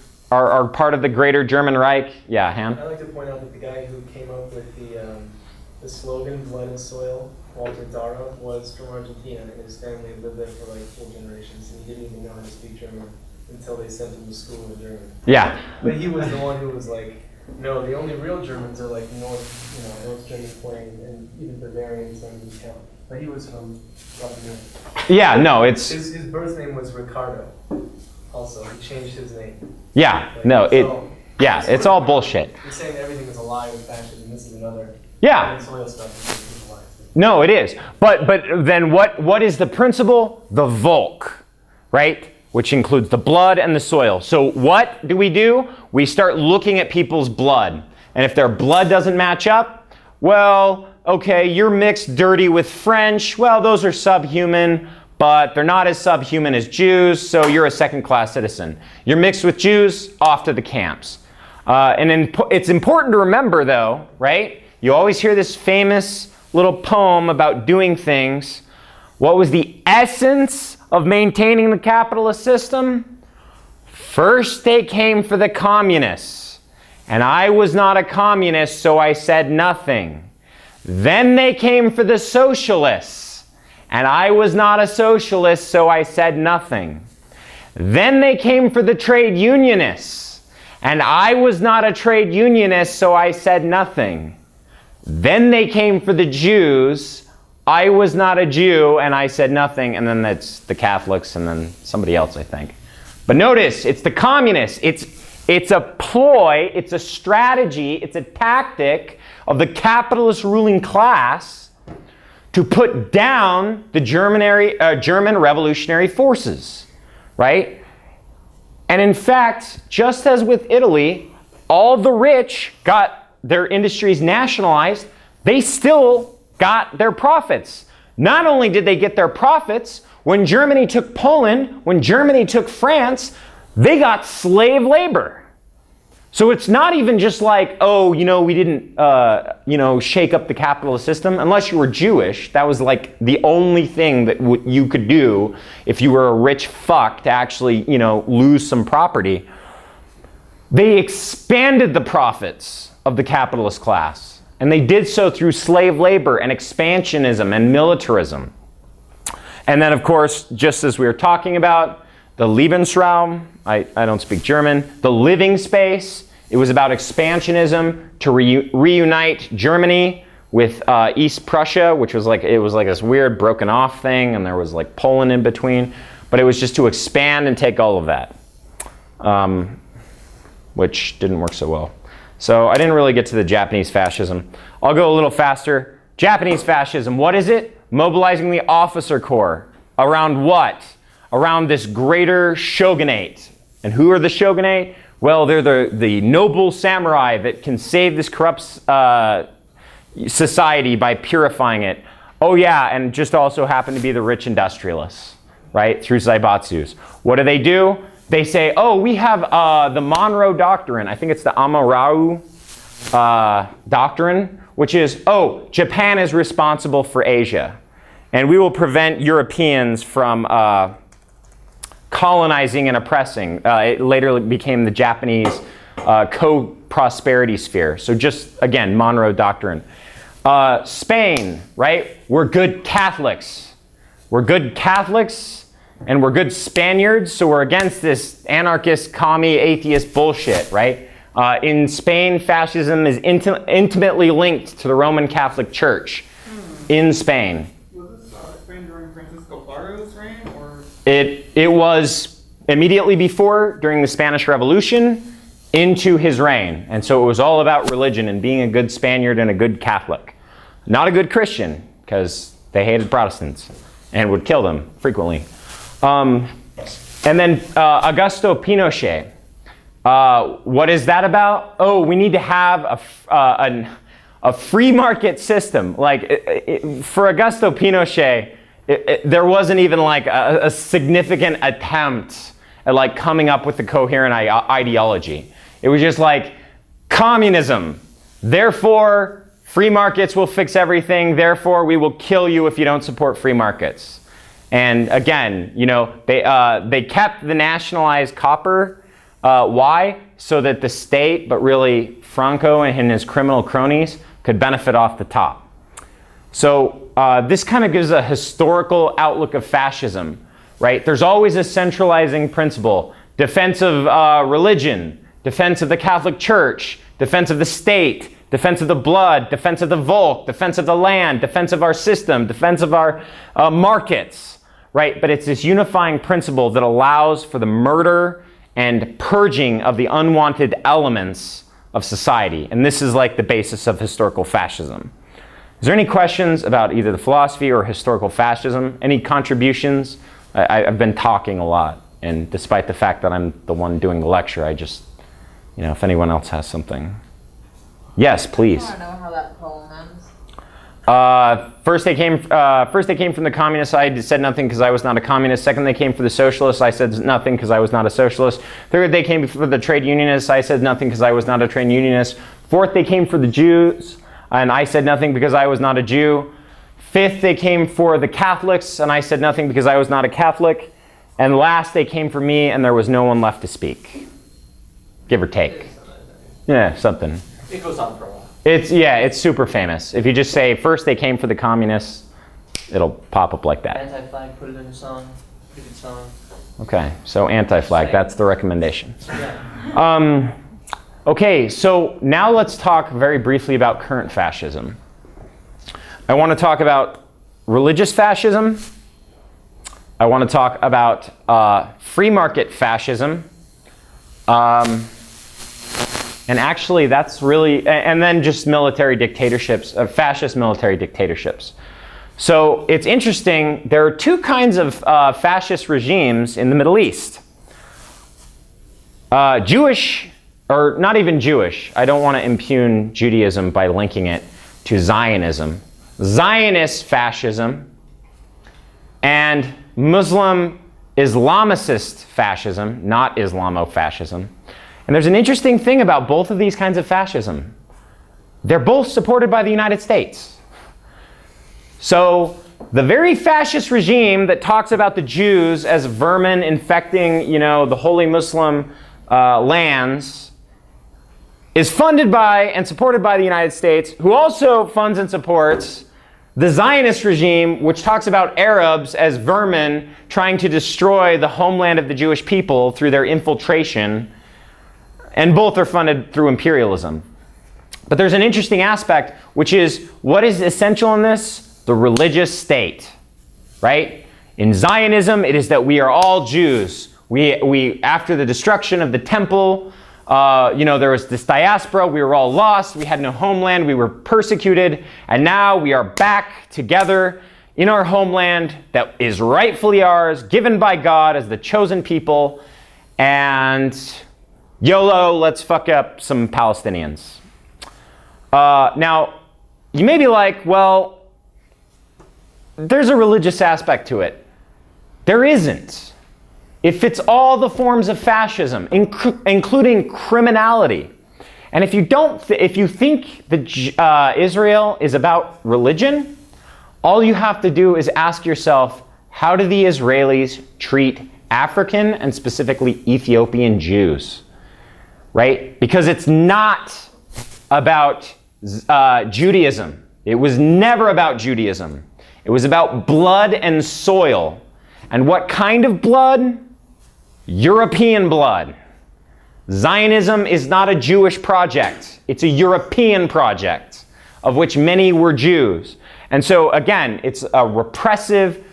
part of the greater German Reich. Yeah, Han? I'd like to point out that the guy who came up with the slogan, blood and soil, Walter Dara, was from Argentina, and his family lived there for like 4 generations, and he didn't even know how to speak German until they sent him to school in German. Yeah. But he was the one who was like, no, the only real Germans are like North German Plain, and even Bavarians don't even count. But he was from up north. Yeah, no, it's... His birth name was Ricardo, also. He changed his name. Yeah, Like, no, so, it's all bullshit. He's saying everything is a lie with fascism. This is another. Yeah. Soil stuff is a lie. No, it is. But then what is the principle? The Volk, right? Which includes the blood and the soil. So what do? We start looking at people's blood. And if their blood doesn't match up, well, okay, you're mixed dirty with French. Well, those are subhuman, but they're not as subhuman as Jews, so you're a second-class citizen. You're mixed with Jews, off to the camps. It's important to remember, though, right? You always hear this famous little poem about doing things. What was the essence of maintaining the capitalist system? First, they came for the communists, and I was not a communist, so I said nothing. Then they came for the socialists, and I was not a socialist, so I said nothing. Then they came for the trade unionists, and I was not a trade unionist, so I said nothing. Then they came for the Jews. I was not a Jew, and I said nothing. And then that's the Catholics, and then somebody else, I think. But notice, it's the communists. It's a ploy, it's a strategy, it's a tactic of the capitalist ruling class to put down the German revolutionary forces, right? And in fact, just as with Italy, all the rich got their industries nationalized, they still got their profits. Not only did they get their profits, when Germany took Poland, when Germany took France, they got slave labor. So it's not even just like, oh, we didn't, shake up the capitalist system. Unless you were Jewish, that was like the only thing that you could do if you were a rich fuck to actually, lose some property. They expanded the profits of the capitalist class. And they did so through slave labor and expansionism and militarism. And then, of course, just as we were talking about, the Lebensraum, I don't speak German, the living space, it was about expansionism to reunite Germany with East Prussia, which was like this weird broken off thing, and there was like Poland in between. But it was just to expand and take all of that, which didn't work so well. So I didn't really get to the Japanese fascism. I'll go a little faster. Japanese fascism, what is it? Mobilizing the officer corps. Around what? Around this greater shogunate. And who are the shogunate? Well, they're the noble samurai that can save this corrupt society by purifying it. Oh yeah, and just also happen to be the rich industrialists, right? Through zaibatsus. What do? They say, oh, we have the Monroe Doctrine. I think it's the Amararu Doctrine, which is, oh, Japan is responsible for Asia. And we will prevent Europeans from colonizing and oppressing. It later became the Japanese co-prosperity sphere. So just, again, Monroe Doctrine. Spain, right? We're good Catholics. We're good Catholics and we're good Spaniards, so we're against this anarchist, commie, atheist bullshit, right? In Spain, fascism is intimately linked to the Roman Catholic Church in Spain. Was this Spain during Francisco Claro's reign, or? It was immediately before, during the Spanish Revolution, into his reign. And so it was all about religion and being a good Spaniard and a good Catholic. Not a good Christian, because they hated Protestants and would kill them frequently. And then Augusto Pinochet. What is that about? Oh, we need to have a free market system. Like, for Augusto Pinochet, there wasn't even like a significant attempt at like coming up with a coherent ideology. It was just like, communism, therefore free markets will fix everything, therefore we will kill you if you don't support free markets. And again, you know, they kept the nationalized copper. Why? So that the state, but really Franco and his criminal cronies, could benefit off the top. So this kind of gives a historical outlook of fascism, right? There's always a centralizing principle. Defense of religion, defense of the Catholic Church, defense of the state, defense of the blood, defense of the Volk, defense of the land, defense of our system, defense of our markets. Right? But it's this unifying principle that allows for the murder and purging of the unwanted elements of society. And this is like the basis of historical fascism. Is there any questions about either the philosophy or historical fascism? Any contributions? I've been talking a lot, and despite the fact that I'm the one doing the lecture, I just, you know, if anyone else has something. Yes, please. I want to know how that poem ends. First they came from the communist side, said nothing because I was not a communist. Second, they came for the socialists, I said nothing because I was not a socialist. Third, they came for the trade unionists, I said nothing because I was not a trade unionist. Fourth, they came for the Jews, and I said nothing because I was not a Jew. Fifth, they came for the Catholics, and I said nothing because I was not a Catholic. And last, they came for me, and there was no one left to speak. Give or take. Yeah, something. It goes on for a while. It's super famous. If you just say, first they came for the communists, it'll pop up like that. Anti-flag, put it in a song. Pretty good song. Okay, so anti-flag, that's the recommendation. Yeah. Okay, so now let's talk very briefly about current fascism. I want to talk about religious fascism. I want to talk about free market fascism. And actually, that's really, and then just military dictatorships, fascist military dictatorships. So it's interesting, there are two kinds of fascist regimes in the Middle East. Jewish, or not even Jewish, I don't want to impugn Judaism by linking it to Zionism. Zionist fascism and Muslim Islamicist fascism, not Islamofascism. And there's an interesting thing about both of these kinds of fascism. They're both supported by the United States. So the very fascist regime that talks about the Jews as vermin infecting, you know, the holy Muslim lands is funded by and supported by the United States, who also funds and supports the Zionist regime, which talks about Arabs as vermin trying to destroy the homeland of the Jewish people through their infiltration. And both are funded through imperialism. But there's an interesting aspect, which is, what is essential in this? The religious state, right? In Zionism, it is that we are all Jews. We after the destruction of the temple, you know, there was this diaspora, we were all lost, we had no homeland, we were persecuted, and now we are back together in our homeland that is rightfully ours, given by God as the chosen people, and YOLO, let's fuck up some Palestinians. Now, you may be like, well, there's a religious aspect to it. There isn't. It fits all the forms of fascism, including criminality. And if you think that Israel is about religion, all you have to do is ask yourself, how do the Israelis treat African and specifically Ethiopian Jews? right? Because it's not about Judaism. It was never about Judaism. It was about blood and soil. And what kind of blood? European blood. Zionism is not a Jewish project. It's a European project, of which many were Jews. And so, again, it's a repressive,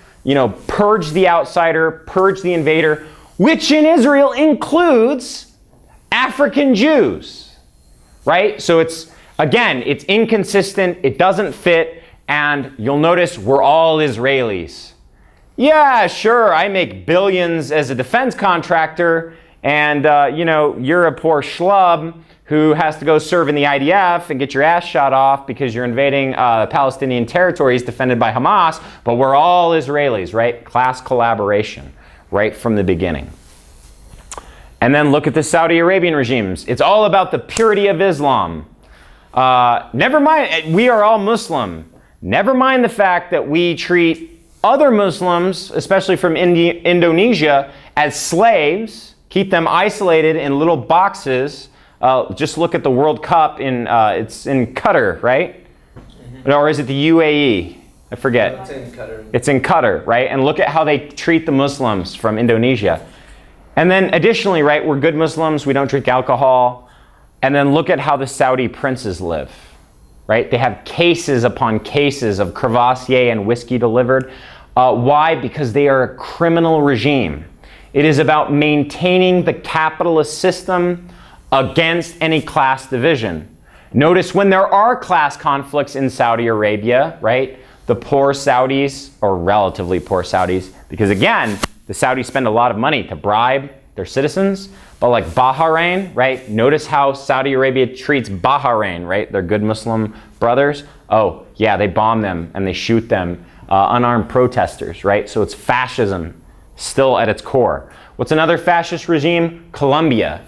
purge the outsider, purge the invader, which in Israel includes African Jews, right? So it's inconsistent, it doesn't fit, and you'll notice we're all Israelis. Yeah, sure, I make billions as a defense contractor, and you're a poor schlub who has to go serve in the IDF and get your ass shot off because you're invading Palestinian territories defended by Hamas, but we're all Israelis, right? Class collaboration, right from the beginning. And then look at the Saudi Arabian regimes. It's all about the purity of Islam. Never mind, we are all Muslim. Never mind the fact that we treat other Muslims, especially from Indonesia, as slaves, keep them isolated in little boxes. Just look at the World Cup it's in Qatar, right? Mm-hmm. Or is it the UAE? I forget. It's in Qatar. It's in Qatar, right? And look at how they treat the Muslims from Indonesia. And then additionally, right, we're good Muslims, we don't drink alcohol. And then look at how the Saudi princes live, right? They have cases upon cases of Crevassier and whiskey delivered. Why? Because they are a criminal regime. It is about maintaining the capitalist system against any class division. Notice when there are class conflicts in Saudi Arabia, right? The poor Saudis, or relatively poor Saudis, because again, the Saudis spend a lot of money to bribe their citizens, but like Bahrain, right? Notice how Saudi Arabia treats Bahrain, right? Their good Muslim brothers. Oh, yeah, they bomb them and they shoot them, unarmed protesters, right? So it's fascism still at its core. What's another fascist regime? Colombia.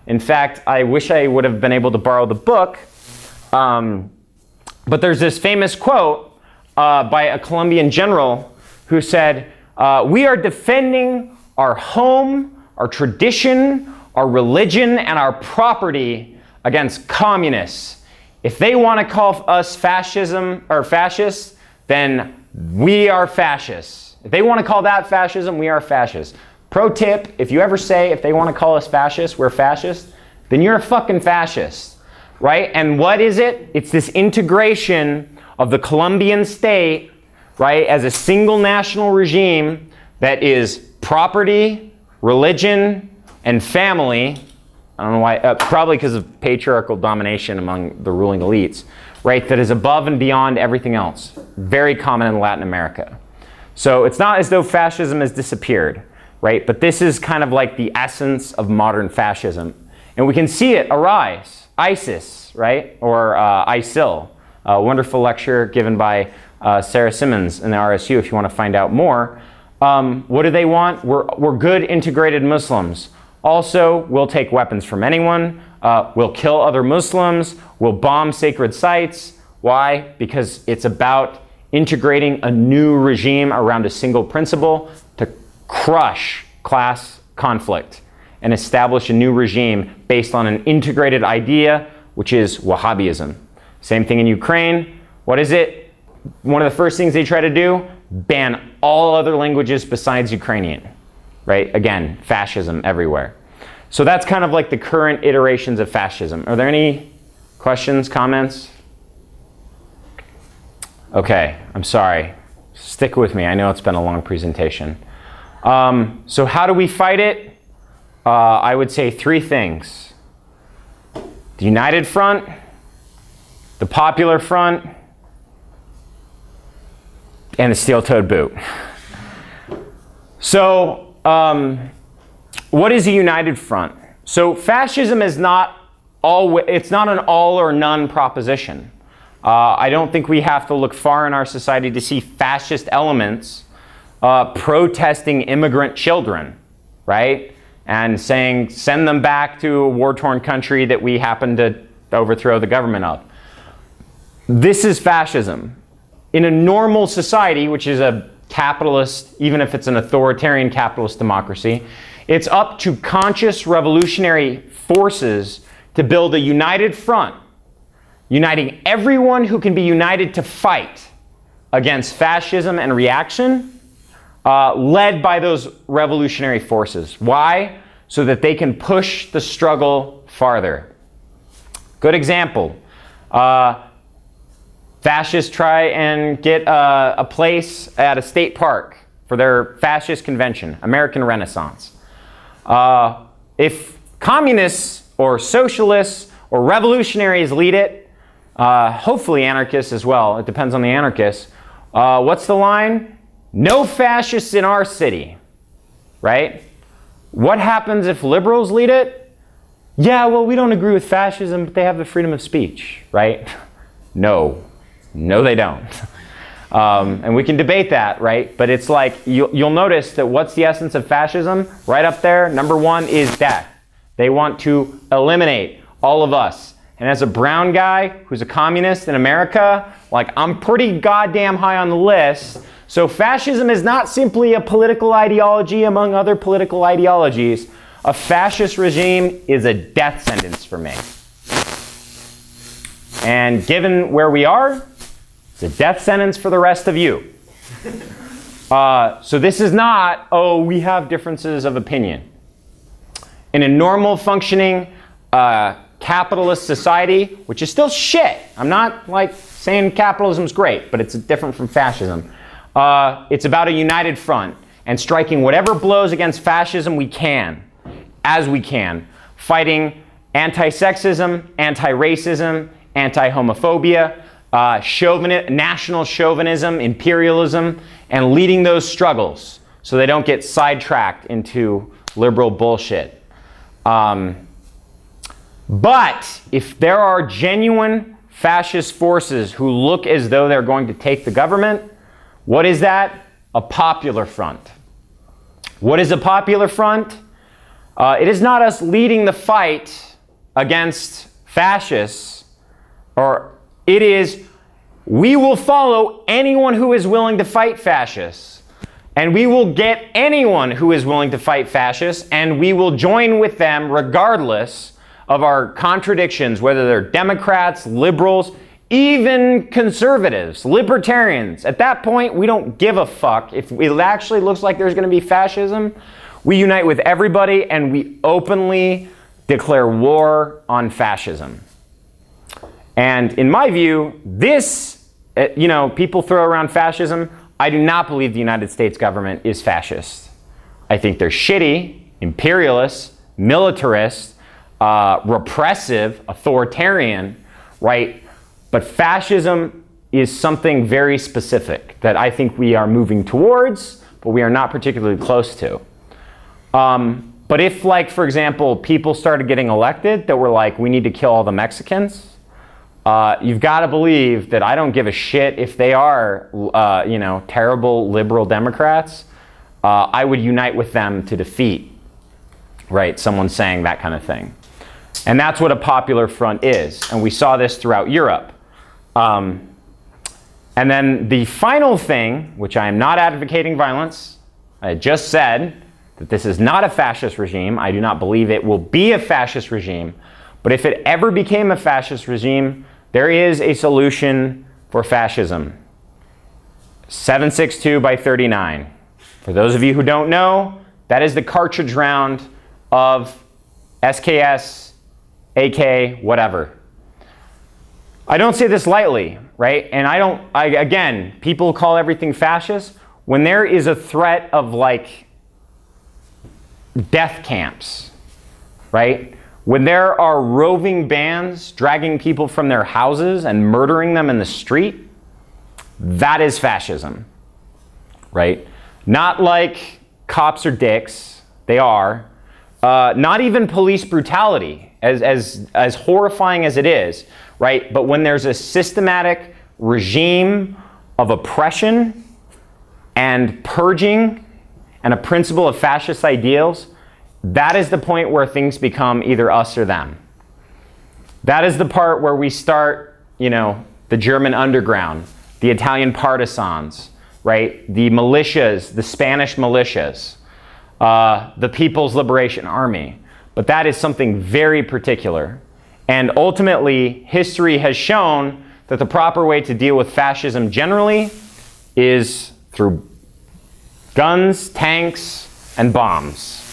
In fact, I wish I would have been able to borrow the book, but there's this famous quote by a Colombian general who said, we are defending our home, our tradition, our religion, and our property against communists. If they want to call us fascism or fascists, then we are fascists. If they want to call that fascism, we are fascists. Pro tip, if you ever say if they want to call us fascists, we're fascists, then you're a fucking fascist, right? And what is it? It's this integration of the Colombian state, right, as a single national regime that is property, religion, and family. I don't know why, probably because of patriarchal domination among the ruling elites, right, that is above and beyond everything else. Very common in Latin America. So it's not as though fascism has disappeared, right? But this is kind of like the essence of modern fascism. And we can see it arise. ISIS, right? Or ISIL. A wonderful lecture given by Sarah Simmons in the RSU if you want to find out more. What do they want? We're good integrated Muslims. Also, we'll take weapons from anyone. We'll kill other Muslims. We'll bomb sacred sites. Why? Because it's about integrating a new regime around a single principle to crush class conflict and establish a new regime based on an integrated idea, which is Wahhabism. Same thing in Ukraine. What is it? One of the first things they try to do, ban all other languages besides Ukrainian, right? Again, fascism everywhere. So that's kind of like the current iterations of fascism. Are there any questions, comments? Okay, I'm sorry. Stick with me. I know it's been a long presentation. So how do we fight it? I would say three things. The United Front, the Popular Front, and the steel-toed boot. So what is a united front? So fascism is not it's not an all or none proposition. I don't think we have to look far in our society to see fascist elements protesting immigrant children, right? And saying, send them back to a war-torn country that we happen to overthrow the government of. This is fascism. In a normal society, which is a capitalist, even if it's an authoritarian capitalist democracy, It's up to conscious revolutionary forces to build a united front, uniting everyone who can be united to fight against fascism and reaction, led by those revolutionary forces. Why? So that they can push the struggle farther. Good example. Fascists try and get a place at a state park for their fascist convention, American Renaissance. If communists or socialists or revolutionaries lead it, hopefully anarchists as well, it depends on the anarchists, what's the line? No fascists in our city, right? What happens if liberals lead it? Yeah, well, we don't agree with fascism, but they have the freedom of speech, right? No, they don't. And we can debate that, right? But it's like, you'll notice that what's the essence of fascism? Right up there, number one is death. They want to eliminate all of us. And as a brown guy who's a communist in America, like, I'm pretty goddamn high on the list. So fascism is not simply a political ideology among other political ideologies. A fascist regime is a death sentence for me. And given where we are, it's a death sentence for the rest of you. So this is not, oh, we have differences of opinion. In a normal functioning capitalist society, which is still shit. I'm not like saying capitalism's great, but it's different from fascism. It's about a united front and striking whatever blows against fascism we can, as we can, fighting anti-sexism, anti-racism, anti-homophobia, national chauvinism, imperialism, and leading those struggles so they don't get sidetracked into liberal bullshit. But if there are genuine fascist forces who look as though they're going to take the government, what is that? A popular front. What is a popular front? It is not us leading the fight against fascists, or it is we will follow anyone who is willing to fight fascists, and we will get anyone who is willing to fight fascists, and we will join with them regardless of our contradictions, whether they're Democrats, liberals, even conservatives, libertarians. At that point, we don't give a fuck. If it actually looks like there's going to be fascism, we unite with everybody and we openly declare war on fascism. And in my view, this, people throw around fascism. I do not believe the United States government is fascist. I think they're shitty, imperialist, militarist, repressive, authoritarian, right? But fascism is something very specific that I think we are moving towards, but we are not particularly close to. But if, like, for example, people started getting elected that were like, we need to kill all the Mexicans, you've got to believe that I don't give a shit if they are, terrible liberal Democrats. I would unite with them to defeat, right, someone saying that kind of thing. And that's what a popular front is. And we saw this throughout Europe. And then the final thing, which I am not advocating violence, I just said that this is not a fascist regime. I do not believe it will be a fascist regime. But if it ever became a fascist regime, there is a solution for fascism. 762 by 39. For those of you who don't know, that is the cartridge round of SKS, AK, whatever. I don't say this lightly, right? And again, people call everything fascist. When there is a threat of like death camps, right? When there are roving bands dragging people from their houses and murdering them in the street, that is fascism, right? Not like cops are dicks, they are. Not even police brutality, as horrifying as it is, right? But when there's a systematic regime of oppression and purging and a principle of fascist ideals, that is the point where things become either us or them. That is the part where we start, the German underground, the Italian partisans, right? The militias, the Spanish militias. the People's Liberation Army. But that is something very particular. And ultimately, history has shown that the proper way to deal with fascism generally is through guns, tanks, and bombs.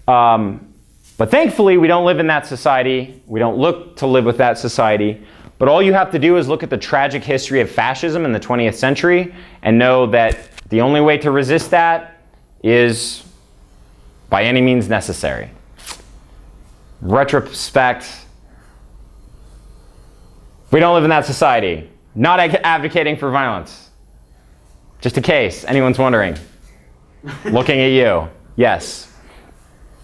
But thankfully, we don't live in that society. We don't look to live with that society. But all you have to do is look at the tragic history of fascism in the 20th century and know that the only way to resist that is by any means necessary. Retrospect, we don't live in that society. Not advocating for violence. Just in case anyone's wondering. Looking at you. Yes.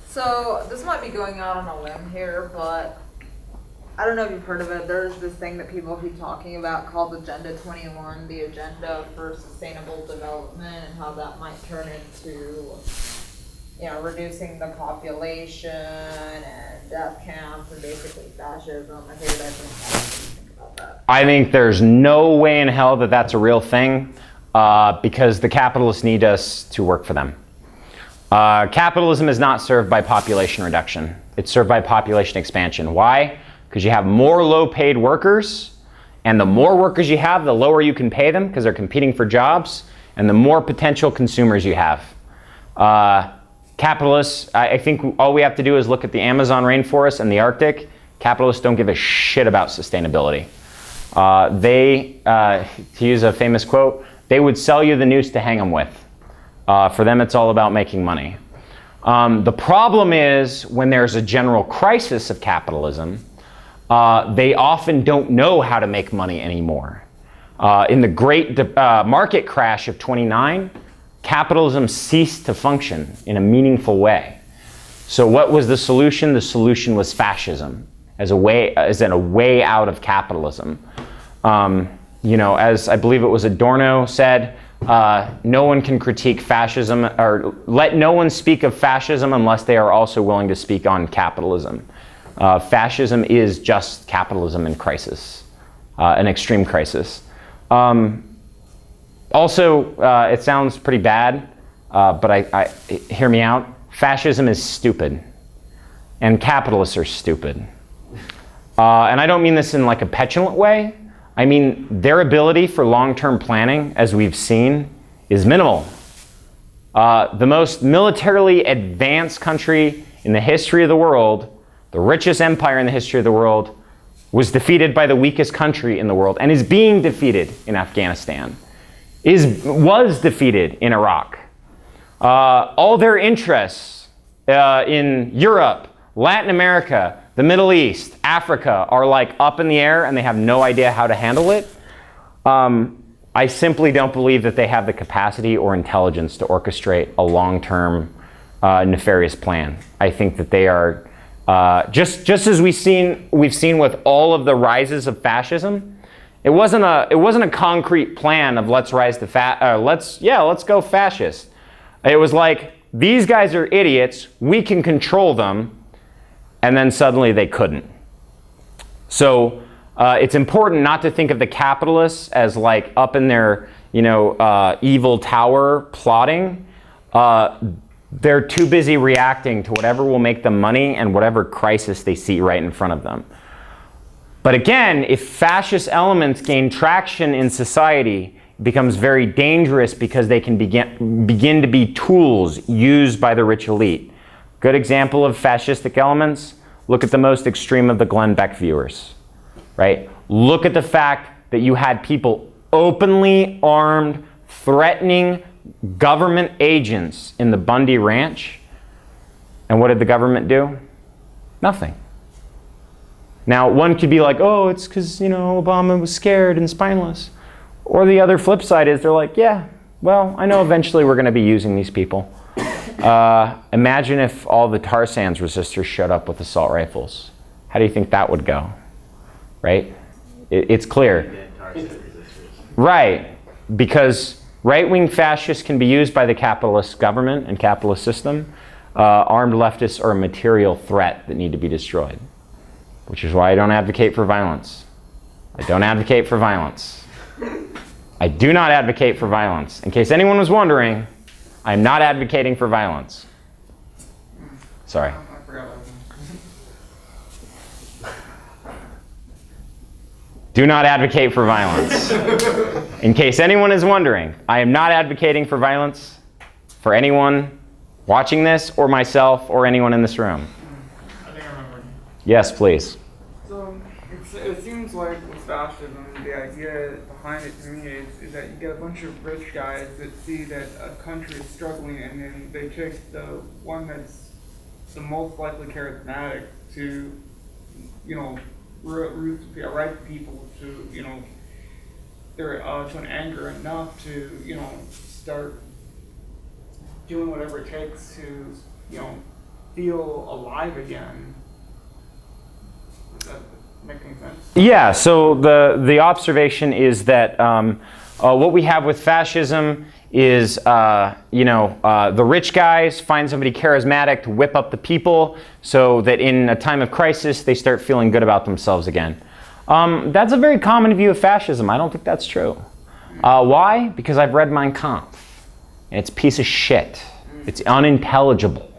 So this might be going out on a limb here, but I don't know if you've heard of it. There's this thing that people keep talking about called Agenda 21, the Agenda for Sustainable Development, and how that might turn into, you know, reducing the population and death camps and basically fascism. I figured I'd bring that up. What do you think about that? I think there's no way in hell that that's a real thing because the capitalists need us to work for them. Capitalism is not served by population reduction. It's served by population expansion. Why? Because you have more low-paid workers, and the more workers you have, the lower you can pay them because they're competing for jobs, and the more potential consumers you have. Capitalists, I think all we have to do is look at the Amazon rainforest and the Arctic. Capitalists don't give a shit about sustainability. To use a famous quote, they would sell you the noose to hang them with. For them, it's all about making money. The problem is when there's a general crisis of capitalism, they often don't know how to make money anymore. In the great market crash of '29, capitalism ceased to function in a meaningful way. So what was the solution? The solution was fascism as a way out of capitalism. You know, as I believe it was Adorno said, no one can critique fascism or let no one speak of fascism unless they are also willing to speak on capitalism. Fascism is just capitalism in crisis, an extreme crisis. Also, it sounds pretty bad, but hear me out. Fascism is stupid, and capitalists are stupid. And I don't mean this in like a petulant way. I mean, their ability for long-term planning, as we've seen, is minimal. The most militarily advanced country in the history of the world, the richest empire in the history of the world, was defeated by the weakest country in the world and is being defeated in Afghanistan, was defeated in Iraq. All their interests in Europe, Latin America, the Middle East, Africa are like up in the air and they have no idea how to handle it. I simply don't believe that they have the capacity or intelligence to orchestrate a long-term nefarious plan. I think that they are, just as we've seen with all of the rises of fascism, it wasn't a concrete plan of let's rise to let's go fascist. It was like, these guys are idiots, we can control them, and then suddenly they couldn't. So it's important not to think of the capitalists as like up in their evil tower plotting. They're too busy reacting to whatever will make them money and whatever crisis they see right in front of them. But again, if fascist elements gain traction in society, it becomes very dangerous because they can begin to be tools used by the rich elite. Good example of fascistic elements, look at the most extreme of the Glenn Beck viewers, right? Look at the fact that you had people openly armed, threatening government agents in the Bundy Ranch. And what did the government do? Nothing. Now, one could be like, oh, it's because, Obama was scared and spineless. Or the other flip side is they're like, yeah, well, I know eventually we're going to be using these people. Imagine if all the tar sands resistors showed up with assault rifles. How do you think that would go? Right? It's clear. Right. Because right-wing fascists can be used by the capitalist government and capitalist system. Armed leftists are a material threat that need to be destroyed. Which is why I don't advocate for violence. I don't advocate for violence. I do not advocate for violence. In case anyone was wondering, I'm not advocating for violence. Sorry. I forgot that one. Do not advocate for violence. In case anyone is wondering, I am not advocating for violence for anyone watching this, or myself, or anyone in this room. I think I remember. Yes, please. So it seems like with fascism, the idea behind it to me is that you get a bunch of rich guys that see that a country is struggling, and then they pick the one that's the most likely charismatic to, right people to, they're to an anger enough to, start doing whatever it takes to, feel alive again. Does that make any sense? Yeah, so the observation is that what we have with fascism is, the rich guys find somebody charismatic to whip up the people so that in a time of crisis, they start feeling good about themselves again. That's a very common view of fascism. I don't think that's true. Why? Because I've read Mein Kampf. And it's a piece of shit. It's unintelligible.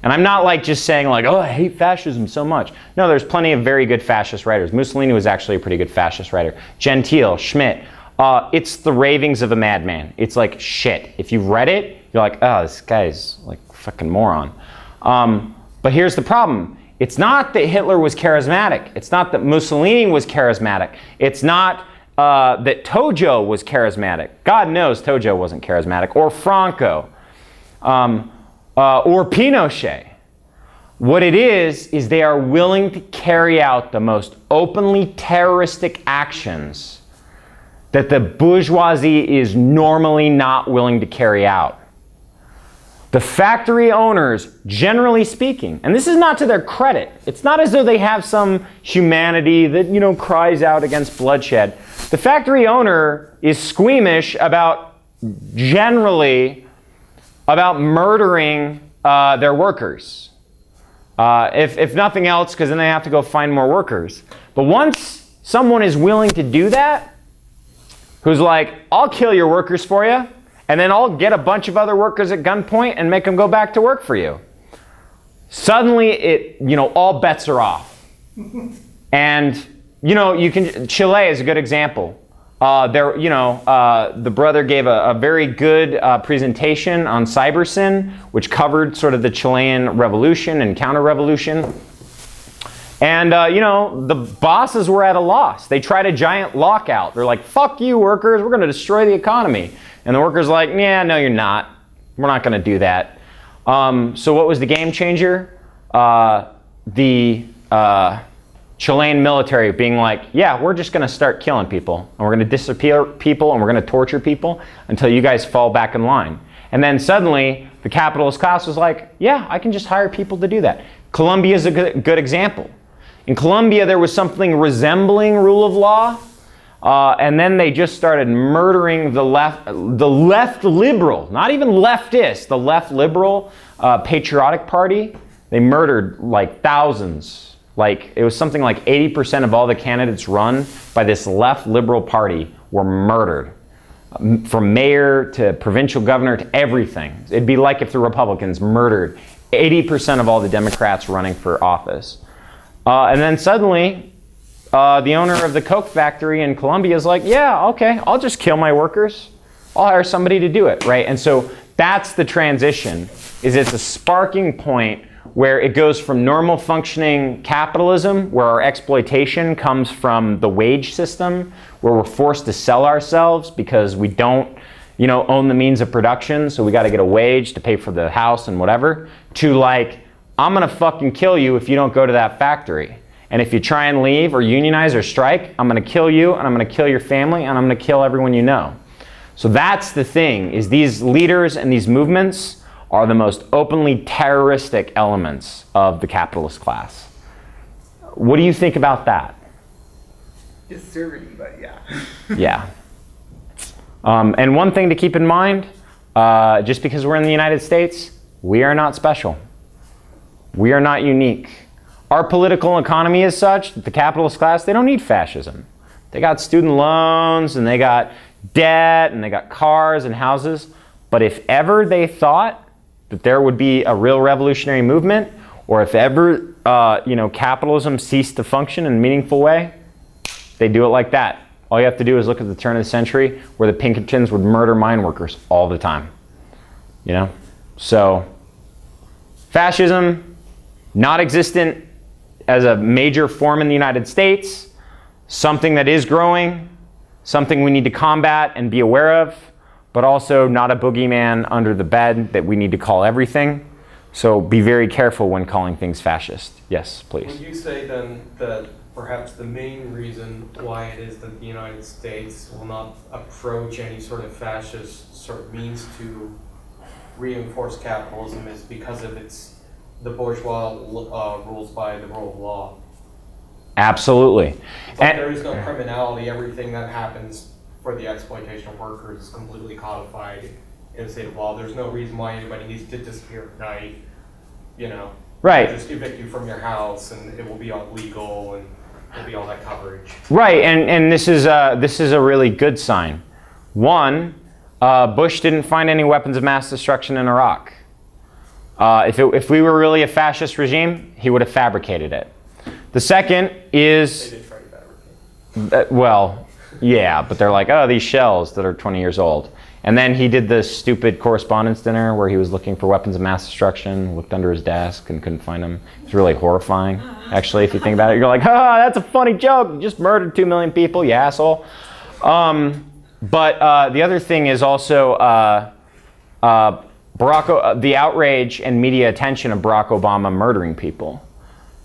And I'm not like just saying like, oh, I hate fascism so much. No, there's plenty of very good fascist writers. Mussolini was actually a pretty good fascist writer. Gentile, Schmidt. It's the ravings of a madman. It's like shit. If you've read it, you're like, oh, this guy's like a fucking moron. But here's the problem. It's not that Hitler was charismatic. It's not that Mussolini was charismatic. It's not that Tojo was charismatic. God knows Tojo wasn't charismatic. Or Franco. Or Pinochet. What it is they are willing to carry out the most openly terroristic actions that the bourgeoisie is normally not willing to carry out. The factory owners, generally speaking, and this is not to their credit, it's not as though they have some humanity that, cries out against bloodshed. The factory owner is squeamish about, generally, about murdering their workers. If nothing else, because then they have to go find more workers. But once someone is willing to do that, who's like, I'll kill your workers for you, and then I'll get a bunch of other workers at gunpoint and make them go back to work for you. Suddenly, all bets are off. And, Chile is a good example. The brother gave a very good presentation on cybersyn, which covered sort of the Chilean revolution and counter-revolution. And, the bosses were at a loss. They tried a giant lockout. They're like, fuck you, workers. We're going to destroy the economy. And the workers are like, yeah, no, you're not. We're not going to do that. So what was the game changer? The Chilean military being like, yeah, we're just going to start killing people. And we're going to disappear people. And we're going to torture people until you guys fall back in line. And then suddenly, the capitalist class was like, yeah, I can just hire people to do that. Colombia is a good example. In Colombia, there was something resembling rule of law, and then they just started murdering the left liberal, not even leftist, the left liberal patriotic party. They murdered like thousands. Like it was something like 80% of all the candidates run by this left liberal party were murdered. From mayor to provincial governor to everything. It'd be like if the Republicans murdered 80% of all the Democrats running for office. And then suddenly, the owner of the Coke factory in Colombia is like, yeah, okay, I'll just kill my workers. I'll hire somebody to do it, right? And so that's the transition, is it's a sparking point where it goes from normal functioning capitalism, where our exploitation comes from the wage system, where we're forced to sell ourselves because we don't, own the means of production, so we got to get a wage to pay for the house and whatever, to like, I'm going to fucking kill you if you don't go to that factory. And if you try and leave or unionize or strike, I'm going to kill you and I'm going to kill your family and I'm going to kill everyone you know. So that's the thing, is these leaders and these movements are the most openly terroristic elements of the capitalist class. What do you think about that? Disturbing, but yeah. Yeah. And one thing to keep in mind, just because we're in the United States, we are not special. We are not unique. Our political economy is such that the capitalist class, they don't need fascism. They got student loans and they got debt and they got cars and houses. But if ever they thought that there would be a real revolutionary movement, or if ever capitalism ceased to function in a meaningful way, they do it like that. All you have to do is look at the turn of the century where the Pinkertons would murder mine workers all the time. So fascism, not existent as a major form in the United States, something that is growing, something we need to combat and be aware of, but also not a boogeyman under the bed that we need to call everything. So be very careful when calling things fascist. Yes, please. Would you say then that perhaps the main reason why it is that the United States will not approach any sort of fascist sort of means to reinforce capitalism is because of the bourgeois rules by the rule of law? Absolutely. But there is no criminality. Everything that happens for the exploitation of workers is completely codified in the state of law. There's no reason why anybody needs to disappear at night. Right. Just evict you from your house, and it will be all legal, and it'll be all that coverage. Right, and this is a really good sign. One, Bush didn't find any weapons of mass destruction in Iraq. If we were really a fascist regime, he would have fabricated it. The second is, They did try to fabricate. well, yeah, but they're like, oh, these shells that are 20 years old. And then he did this stupid correspondence dinner where he was looking for weapons of mass destruction, looked under his desk and couldn't find them. It's really horrifying, actually, if you think about it. You're like, that's a funny joke. You just murdered 2 million people, you asshole. But the other thing is also the outrage and media attention of Barack Obama murdering people.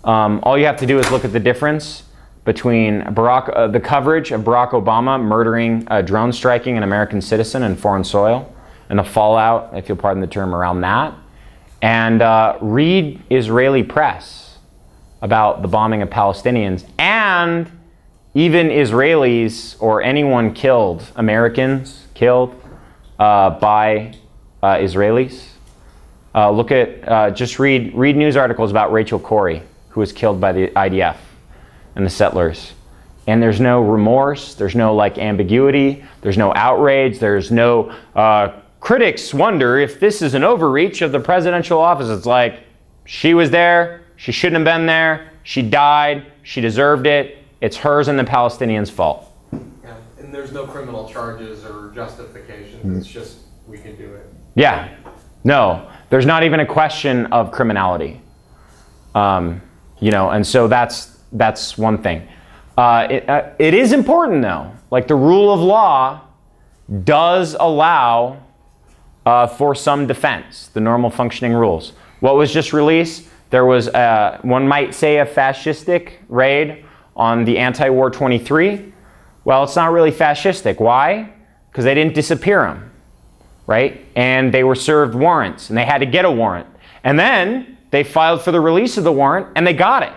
All you have to do is look at the difference between the coverage of Barack Obama murdering, drone striking an American citizen in foreign soil, and the fallout, if you'll pardon the term, around that, and read Israeli press about the bombing of Palestinians, and even Israelis or anyone killed, Americans killed by Israelis. Just read news articles about Rachel Corrie, who was killed by the IDF and the settlers. And there's no remorse, there's no ambiguity, there's no outrage, there's no critics wonder if this is an overreach of the presidential office. It's like, she was there, she shouldn't have been there, she died, she deserved it, it's hers and the Palestinians' fault. Yeah, and there's no criminal charges or justifications. It's just, we can do it. Yeah, no, there's not even a question of criminality. And so that's one thing. It is important though, the rule of law does allow for some defense, the normal functioning rules. What was just released, there was, one might say, a fascistic raid on the anti-war 23. Well, it's not really fascistic. Why? Because they didn't disappear them, right? And they were served warrants, and they had to get a warrant. And then they filed for the release of the warrant, and they got it,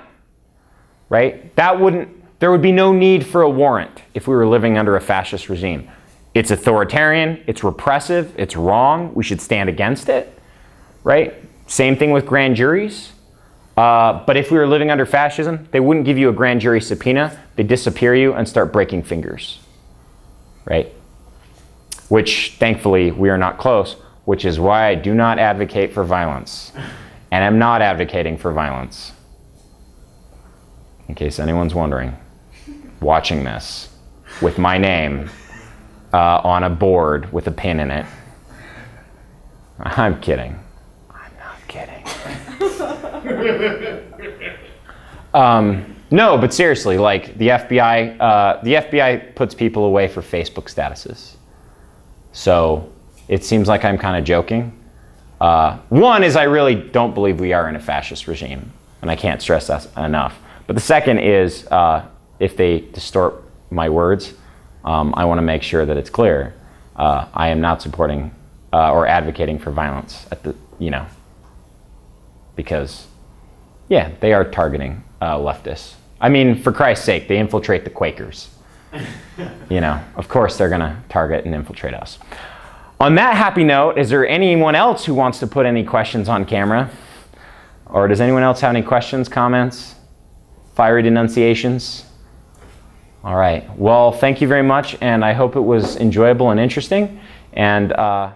right? There would be no need for a warrant if we were living under a fascist regime. It's authoritarian, it's repressive, it's wrong, we should stand against it, right? Same thing with grand juries. But if we were living under fascism, they wouldn't give you a grand jury subpoena, they'd disappear you and start breaking fingers, right? Which, thankfully, we are not close, which is why I do not advocate for violence. And I'm not advocating for violence. In case anyone's wondering, watching this with my name on a board with a pin in it. I'm kidding. I'm not kidding. No, but seriously, the FBI puts people away for Facebook statuses. So it seems like I'm kind of joking. One is I really don't believe we are in a fascist regime, and I can't stress that enough. But the second is if they distort my words, I want to make sure that it's clear. I am not supporting or advocating for violence because, yeah, they are targeting leftists. I mean, for Christ's sake, they infiltrate the Quakers. Of course they're going to target and infiltrate us. On that happy note, is there anyone else who wants to put any questions on camera? Or does anyone else have any questions, comments, fiery denunciations? All right. Well, thank you very much, and I hope it was enjoyable and interesting. And